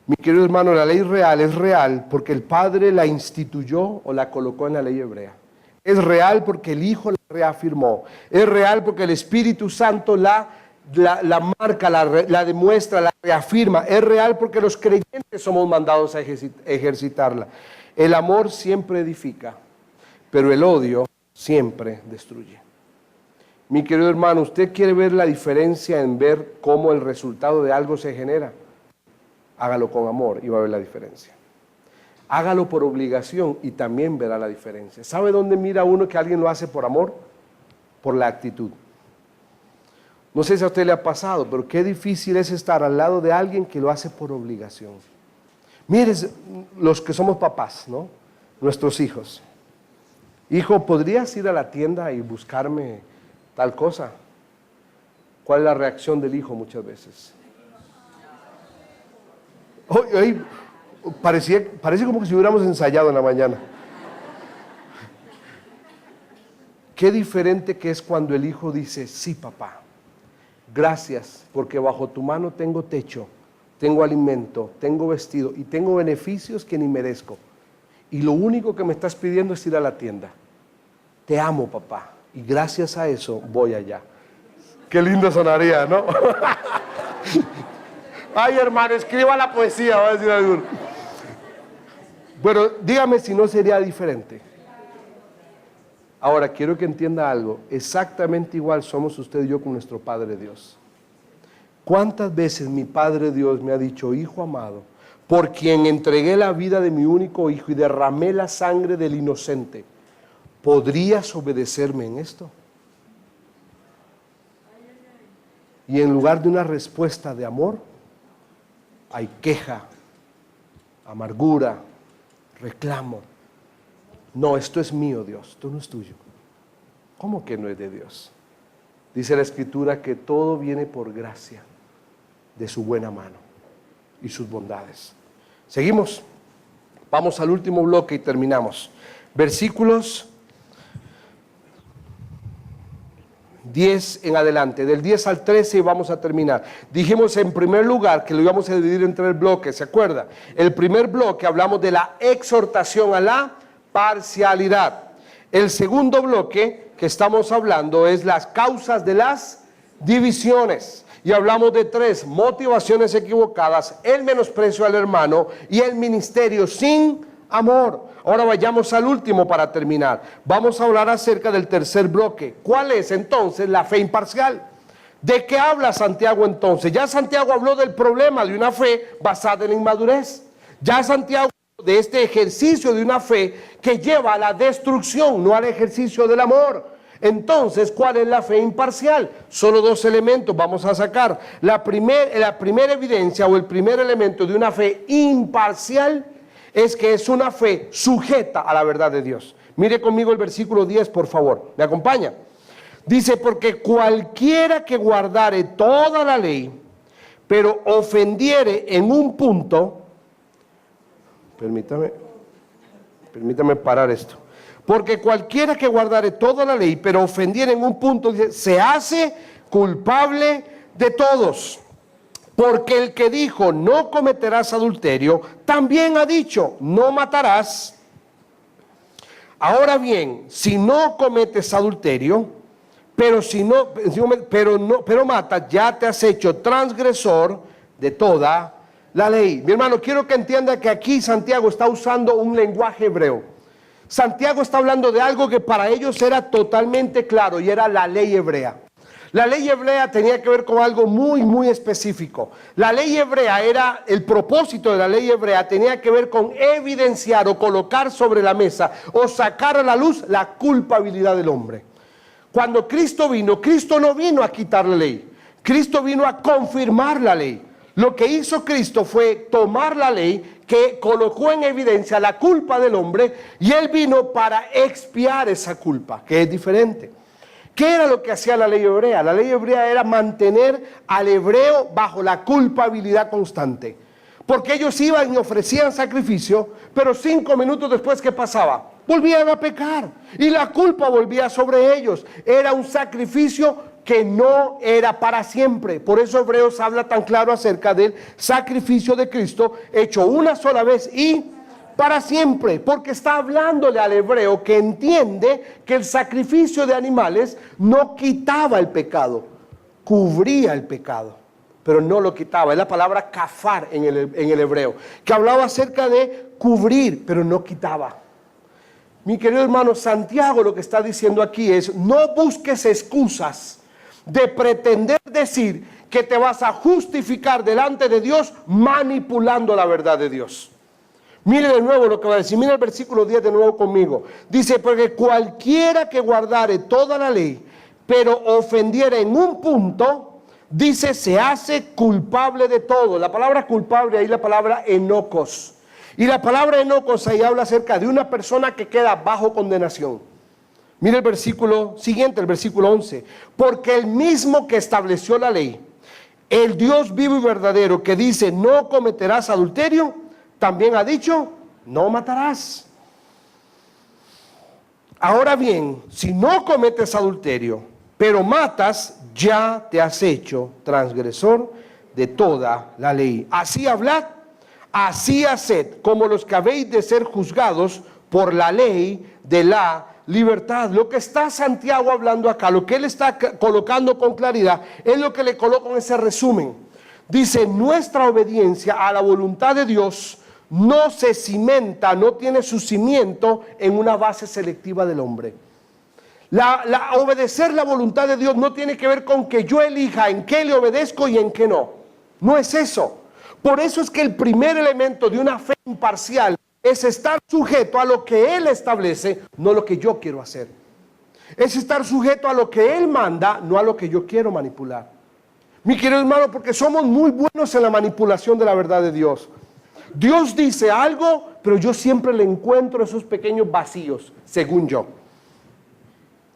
Mi querido hermano, la ley real es real porque el Padre la instituyó o la colocó en la ley hebrea. Es real porque el Hijo la reafirmó. Es real porque el Espíritu Santo la marca, la demuestra, la reafirma. Es real porque los creyentes somos mandados a ejercitarla. El amor siempre edifica, pero el odio siempre destruye. Mi querido hermano, ¿usted quiere ver la diferencia en ver cómo el resultado de algo se genera? Hágalo con amor y va a ver la diferencia. Hágalo por obligación y también verá la diferencia. ¿Sabe dónde mira uno que alguien lo hace por amor? Por la actitud. No sé si a usted le ha pasado, pero qué difícil es estar al lado de alguien que lo hace por obligación. Mire, los que somos papás, ¿no? Nuestros hijos. Hijo, ¿podrías ir a la tienda y buscarme tal cosa? ¿Cuál es la reacción del hijo muchas veces? Parece como que si hubiéramos ensayado en la mañana. Qué diferente que es cuando el hijo dice, sí papá. Gracias, porque bajo tu mano tengo techo, tengo alimento, tengo vestido y tengo beneficios que ni merezco. Y lo único que me estás pidiendo es ir a la tienda. Te amo, papá, y gracias a eso voy allá. Qué lindo sonaría, ¿no? Ay, hermano, escriba la poesía, va a decir alguno. Bueno, dígame si no sería diferente. Ahora, quiero que entienda algo. Exactamente igual somos usted y yo con nuestro Padre Dios. ¿Cuántas veces mi Padre Dios me ha dicho, hijo amado, por quien entregué la vida de mi único hijo y derramé la sangre del inocente, ¿podrías obedecerme en esto? Y en lugar de una respuesta de amor, hay queja, amargura, reclamo. No, esto es mío, Dios, esto no es tuyo. ¿Cómo que no es de Dios? Dice la Escritura que todo viene por gracia de su buena mano y sus bondades. Seguimos. Vamos al último bloque y terminamos. Versículos 10 en adelante, del 10 al 13 y vamos a terminar. Dijimos en primer lugar que lo íbamos a dividir en 3 bloques, ¿se acuerda? El primer bloque hablamos de la exhortación a la parcialidad. El segundo bloque que estamos hablando es las causas de las divisiones. Y hablamos de 3 motivaciones equivocadas, el menosprecio al hermano y el ministerio sin amor. Ahora vayamos al último para terminar. Vamos a hablar acerca del tercer bloque. ¿Cuál es entonces la fe imparcial? ¿De qué habla Santiago entonces? Ya Santiago habló del problema de una fe basada en la inmadurez. Ya Santiago habló de este ejercicio de una fe que lleva a la destrucción, no al ejercicio del amor. Entonces, ¿cuál es la fe imparcial? Solo 2 elementos vamos a sacar. La primera evidencia o el primer elemento de una fe imparcial es que es una fe sujeta a la verdad de Dios. Mire conmigo el versículo 10, por favor. ¿Me acompaña? Dice, porque cualquiera que guardare toda la ley, pero ofendiere en un punto, permítame parar esto. Porque cualquiera que guardare toda la ley, pero ofendiere en un punto, dice, se hace culpable de todos. Porque el que dijo, no cometerás adulterio, también ha dicho, no matarás. Ahora bien, si no cometes adulterio, pero matas, ya te has hecho transgresor de toda la ley. Mi hermano, quiero que entienda que aquí Santiago está usando un lenguaje hebreo. Santiago está hablando de algo que para ellos era totalmente claro y era la ley hebrea. La ley hebrea tenía que ver con algo muy, muy específico. La ley hebrea era, el propósito de la ley hebrea tenía que ver con evidenciar o colocar sobre la mesa o sacar a la luz la culpabilidad del hombre. Cuando Cristo vino, Cristo no vino a quitar la ley. Cristo vino a confirmar la ley. Lo que hizo Cristo fue tomar la ley que colocó en evidencia la culpa del hombre y Él vino para expiar esa culpa, que es diferente. ¿Qué era lo que hacía la ley hebrea? La ley hebrea era mantener al hebreo bajo la culpabilidad constante. Porque ellos iban y ofrecían sacrificio, pero 5 minutos después, ¿qué pasaba? Volvían a pecar y la culpa volvía sobre ellos. Era un sacrificio que no era para siempre. Por eso Hebreos habla tan claro acerca del sacrificio de Cristo hecho una sola vez y para siempre, porque está hablándole al hebreo que entiende que el sacrificio de animales no quitaba el pecado, cubría el pecado, pero no lo quitaba. Es la palabra kafar en el hebreo, que hablaba acerca de cubrir, pero no quitaba. Mi querido hermano, Santiago lo que está diciendo aquí es, no busques excusas de pretender decir que te vas a justificar delante de Dios manipulando la verdad de Dios. Mire de nuevo lo que va a decir, mire el versículo 10 de nuevo conmigo. Dice, porque cualquiera que guardare toda la ley, pero ofendiera en un punto, dice, se hace culpable de todo. La palabra culpable ahí, la palabra enocos. Y la palabra enocos ahí habla acerca de una persona que queda bajo condenación. Mire el versículo siguiente, el versículo 11. Porque el mismo que estableció la ley, el Dios vivo y verdadero, que dice, no cometerás adulterio, también ha dicho, no matarás. Ahora bien, si no cometes adulterio, pero matas, ya te has hecho transgresor de toda la ley. Así hablad, así haced, como los que habéis de ser juzgados por la ley de la libertad. Lo que está Santiago hablando acá, lo que él está colocando con claridad, es lo que le coloco en ese resumen. Dice, nuestra obediencia a la voluntad de Dios no se cimenta, no tiene su cimiento en una base selectiva del hombre. Obedecer la voluntad de Dios no tiene que ver con que yo elija en qué le obedezco y en qué no. No es eso. Por eso es que el primer elemento de una fe imparcial es estar sujeto a lo que Él establece, no lo que yo quiero hacer. Es estar sujeto a lo que Él manda, no a lo que yo quiero manipular. Mi querido hermano, porque somos muy buenos en la manipulación de la verdad de Dios. Dios dice algo, pero yo siempre le encuentro esos pequeños vacíos, según yo.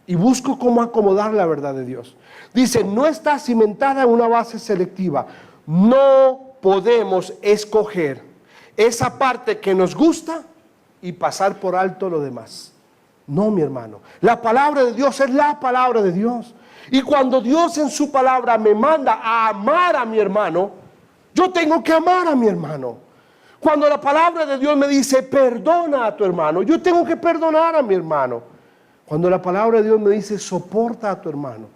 Y busco cómo acomodar la verdad de Dios. Dice, no está cimentada en una base selectiva. No podemos escoger esa parte que nos gusta y pasar por alto lo demás. No, mi hermano. La palabra de Dios es la palabra de Dios. Y cuando Dios en su palabra me manda a amar a mi hermano, yo tengo que amar a mi hermano. Cuando la palabra de Dios me dice, perdona a tu hermano, yo tengo que perdonar a mi hermano. Cuando la palabra de Dios me dice, soporta a tu hermano,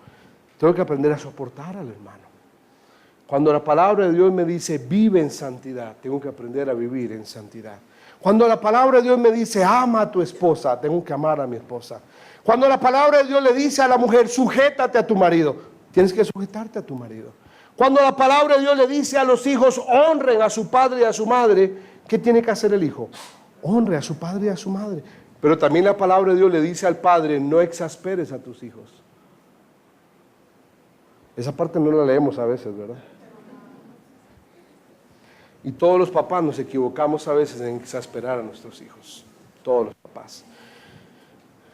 tengo que aprender a soportar al hermano. Cuando la palabra de Dios me dice, vive en santidad, tengo que aprender a vivir en santidad. Cuando la palabra de Dios me dice, ama a tu esposa, tengo que amar a mi esposa. Cuando la palabra de Dios le dice a la mujer, sujétate a tu marido, tienes que sujetarte a tu marido. Cuando la palabra de Dios le dice a los hijos, honren a su padre y a su madre, ¿qué tiene que hacer el hijo? Honre a su padre y a su madre. Pero también la palabra de Dios le dice al padre, no exasperes a tus hijos. Esa parte no la leemos a veces, ¿verdad? Y todos los papás nos equivocamos a veces en exasperar a nuestros hijos. Todos los papás.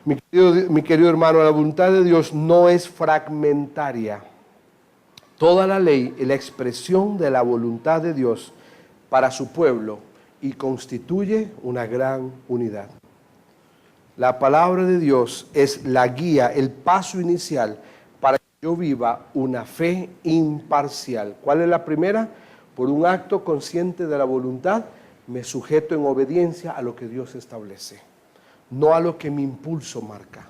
Mi querido hermano, la voluntad de Dios no es fragmentaria. Toda la ley es la expresión de la voluntad de Dios para su pueblo y constituye una gran unidad. La palabra de Dios es la guía, el paso inicial para que yo viva una fe imparcial. ¿Cuál es la primera? Por un acto consciente de la voluntad, me sujeto en obediencia a lo que Dios establece. No a lo que mi impulso marca,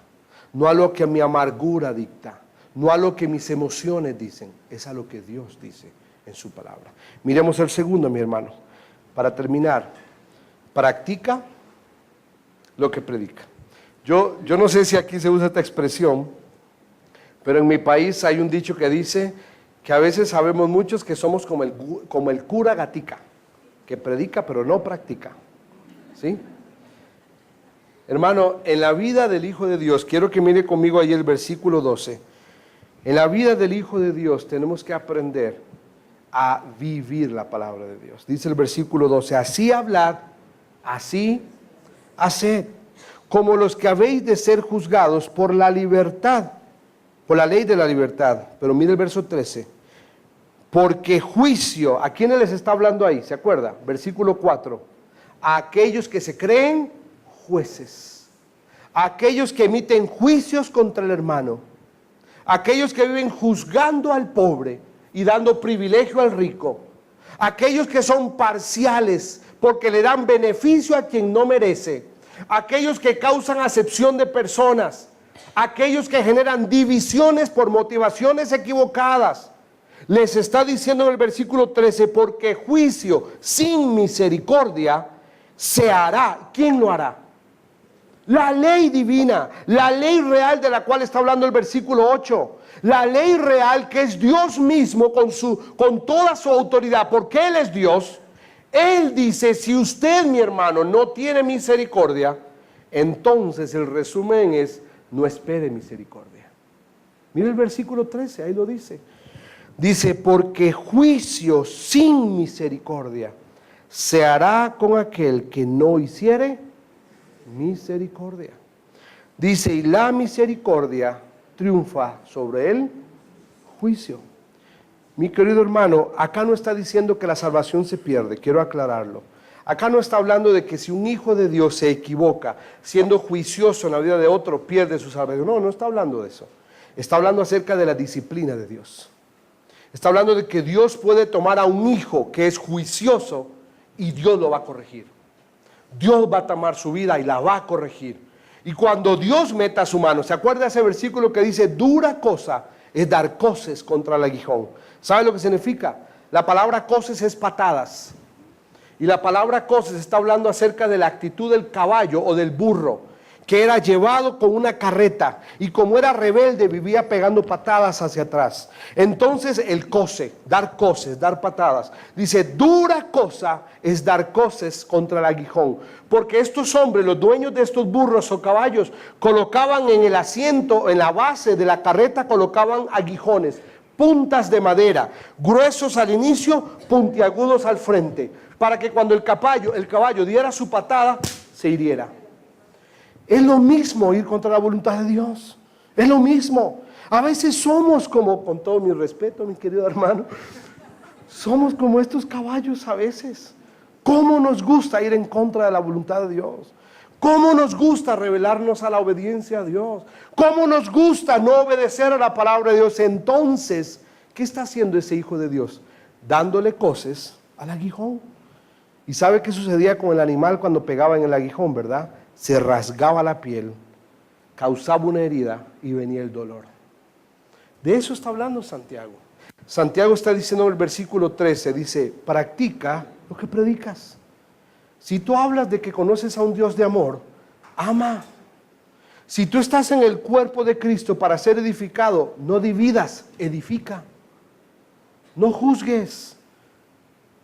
no a lo que mi amargura dicta, no a lo que mis emociones dicen, es a lo que Dios dice en su palabra. Miremos el segundo, mi hermano. Para terminar, practica lo que predica. Yo no sé si aquí se usa esta expresión, pero en mi país hay un dicho que dice que a veces sabemos muchos que somos como el cura gatica, que predica pero no practica. ¿Sí? Hermano, en la vida del Hijo de Dios, quiero que mire conmigo ahí el versículo 12. En la vida del Hijo de Dios tenemos que aprender a vivir la palabra de Dios. Dice el versículo 12, así hablad, así haced, como los que habéis de ser juzgados por la libertad, por la ley de la libertad. Pero mire el verso 13. Porque juicio, ¿a quiénes les está hablando ahí? ¿Se acuerda? Versículo 4. A aquellos que se creen jueces, a aquellos que emiten juicios contra el hermano, a aquellos que viven juzgando al pobre y dando privilegio al rico, a aquellos que son parciales porque le dan beneficio a quien no merece, a aquellos que causan acepción de personas, a aquellos que generan divisiones por motivaciones equivocadas. Les está diciendo en el versículo 13, porque juicio sin misericordia se hará. ¿Quién lo hará? La ley divina, la ley real de la cual está hablando el versículo 8. La ley real que es Dios mismo con toda su autoridad, porque Él es Dios. Él dice, si usted, mi hermano, no tiene misericordia, entonces el resumen es, no espere misericordia. Mire el versículo 13, ahí lo dice. Dice, porque juicio sin misericordia se hará con aquel que no hiciere misericordia. Dice, y la misericordia triunfa sobre el juicio. Mi querido hermano, acá no está diciendo que la salvación se pierde, quiero aclararlo. Acá no está hablando de que si un hijo de Dios se equivoca, siendo juicioso en la vida de otro, pierde su salvación. No, no está hablando de eso. Está hablando acerca de la disciplina de Dios. Está hablando de que Dios puede tomar a un hijo que es juicioso y Dios lo va a corregir. Dios va a tomar su vida y la va a corregir. Y cuando Dios meta su mano, ¿se acuerda ese versículo que dice, dura cosa es dar coces contra el aguijón? ¿Sabe lo que significa? La palabra coces es patadas. Y la palabra coces está hablando acerca de la actitud del caballo o del burro, que era llevado con una carreta y como era rebelde vivía pegando patadas hacia atrás. Entonces el coce, dar coces, dar patadas. Dice, dura cosa es dar coces contra el aguijón. Porque estos hombres, los dueños de estos burros o caballos, colocaban en el asiento, en la base de la carreta, colocaban aguijones, puntas de madera, gruesos al inicio, puntiagudos al frente, para que cuando el caballo diera su patada, se hiriera. Es lo mismo ir contra la voluntad de Dios. Es lo mismo. A veces somos como, con todo mi respeto, mi querido hermano, somos como estos caballos a veces. ¿Cómo nos gusta ir en contra de la voluntad de Dios? ¿Cómo nos gusta rebelarnos a la obediencia a Dios? ¿Cómo nos gusta no obedecer a la palabra de Dios? Entonces, ¿qué está haciendo ese hijo de Dios? Dándole coces al aguijón. ¿Y sabe qué sucedía con el animal cuando pegaba en el aguijón, verdad? Se rasgaba la piel, causaba una herida y venía el dolor. De eso está hablando Santiago. Santiago está diciendo en el versículo 13, dice, practica lo que predicas. Si tú hablas de que conoces a un Dios de amor, ama. Si tú estás en el cuerpo de Cristo para ser edificado, no dividas, edifica. No juzgues.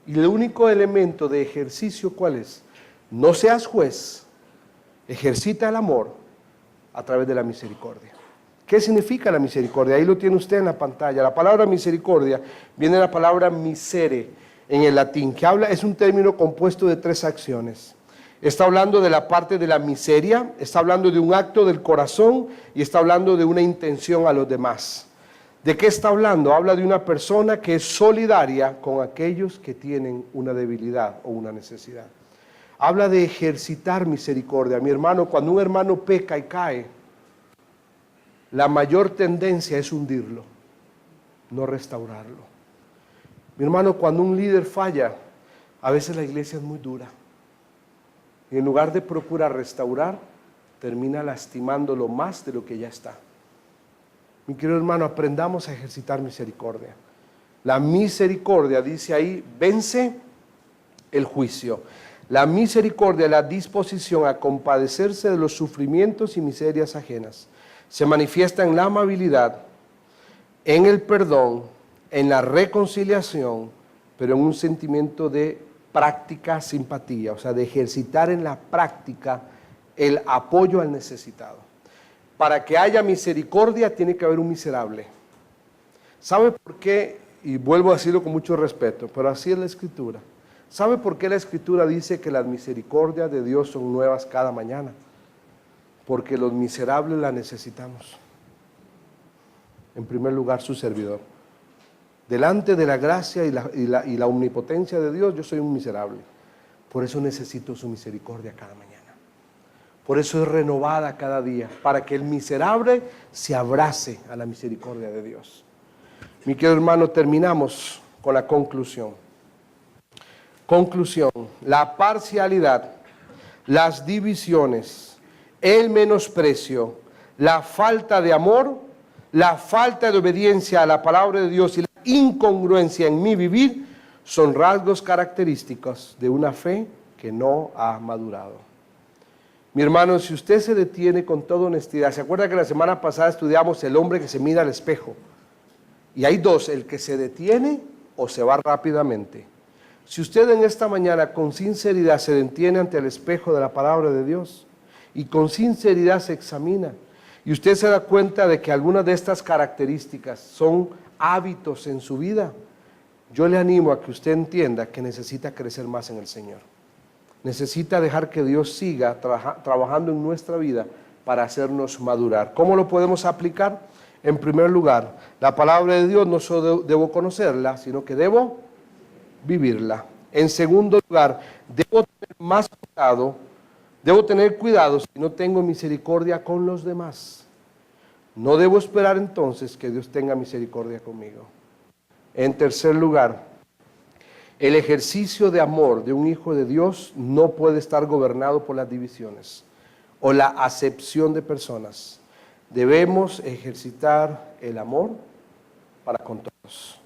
Y el único elemento de ejercicio, ¿cuál es? No seas juez, ejercita el amor a través de la misericordia. ¿Qué significa la misericordia? Ahí lo tiene usted en la pantalla. La palabra misericordia viene de la palabra misere en el latín, que es un término compuesto de 3 acciones. Está hablando de la parte de la miseria, está hablando de un acto del corazón y está hablando de una intención a los demás. ¿De qué está hablando? Habla de una persona que es solidaria con aquellos que tienen una debilidad o una necesidad. Habla de ejercitar misericordia. Mi hermano, cuando un hermano peca y cae, la mayor tendencia es hundirlo, no restaurarlo. Mi hermano, cuando un líder falla, a veces la iglesia es muy dura. Y en lugar de procurar restaurar, termina lastimándolo más de lo que ya está. Mi querido hermano, aprendamos a ejercitar misericordia. La misericordia, dice ahí, vence el juicio. La misericordia es la disposición a compadecerse de los sufrimientos y miserias ajenas. Se manifiesta en la amabilidad, en el perdón, en la reconciliación, pero en un sentimiento de práctica simpatía, o sea, de ejercitar en la práctica el apoyo al necesitado. Para que haya misericordia tiene que haber un miserable. ¿Sabe por qué? Y vuelvo a decirlo con mucho respeto, pero así es la Escritura. ¿Sabe por qué la Escritura dice que las misericordias de Dios son nuevas cada mañana? Porque los miserables la necesitamos. En primer lugar, su servidor. Delante de la gracia y la omnipotencia de Dios, yo soy un miserable. Por eso necesito su misericordia cada mañana. Por eso es renovada cada día, para que el miserable se abrace a la misericordia de Dios. Mi querido hermano, terminamos con la conclusión. Conclusión, la parcialidad, las divisiones, el menosprecio, la falta de amor, la falta de obediencia a la palabra de Dios y la incongruencia en mi vivir son rasgos característicos de una fe que no ha madurado. Mi hermano, si usted se detiene con toda honestidad, ¿se acuerda que la semana pasada estudiamos el hombre que se mira al espejo? Y hay 2, el que se detiene o se va rápidamente. Si usted en esta mañana con sinceridad se detiene ante el espejo de la palabra de Dios y con sinceridad se examina y usted se da cuenta de que algunas de estas características son hábitos en su vida, yo le animo a que usted entienda que necesita crecer más en el Señor. Necesita dejar que Dios siga trabajando en nuestra vida para hacernos madurar. ¿Cómo lo podemos aplicar? En primer lugar, la palabra de Dios no solo debo conocerla, sino que debo vivirla. En segundo lugar, debo tener cuidado si no tengo misericordia con los demás. No debo esperar entonces que Dios tenga misericordia conmigo. En tercer lugar, el ejercicio de amor de un hijo de Dios no puede estar gobernado por las divisiones o la acepción de personas. Debemos ejercitar el amor para con todos.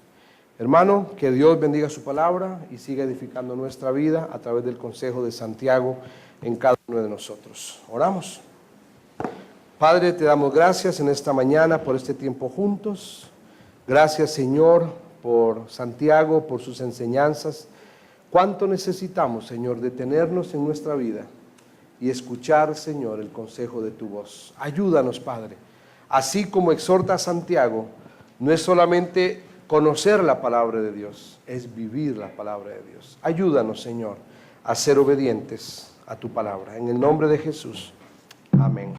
Hermano, que Dios bendiga su palabra y siga edificando nuestra vida a través del consejo de Santiago en cada uno de nosotros. Oramos. Padre, te damos gracias en esta mañana por este tiempo juntos. Gracias, Señor, por Santiago, por sus enseñanzas. Cuánto necesitamos, Señor, detenernos en nuestra vida y escuchar, Señor, el consejo de tu voz. Ayúdanos, Padre. Así como exhorta a Santiago, no es solamente conocer la palabra de Dios, es vivir la palabra de Dios. Ayúdanos, Señor, a ser obedientes a tu palabra. En el nombre de Jesús. Amén.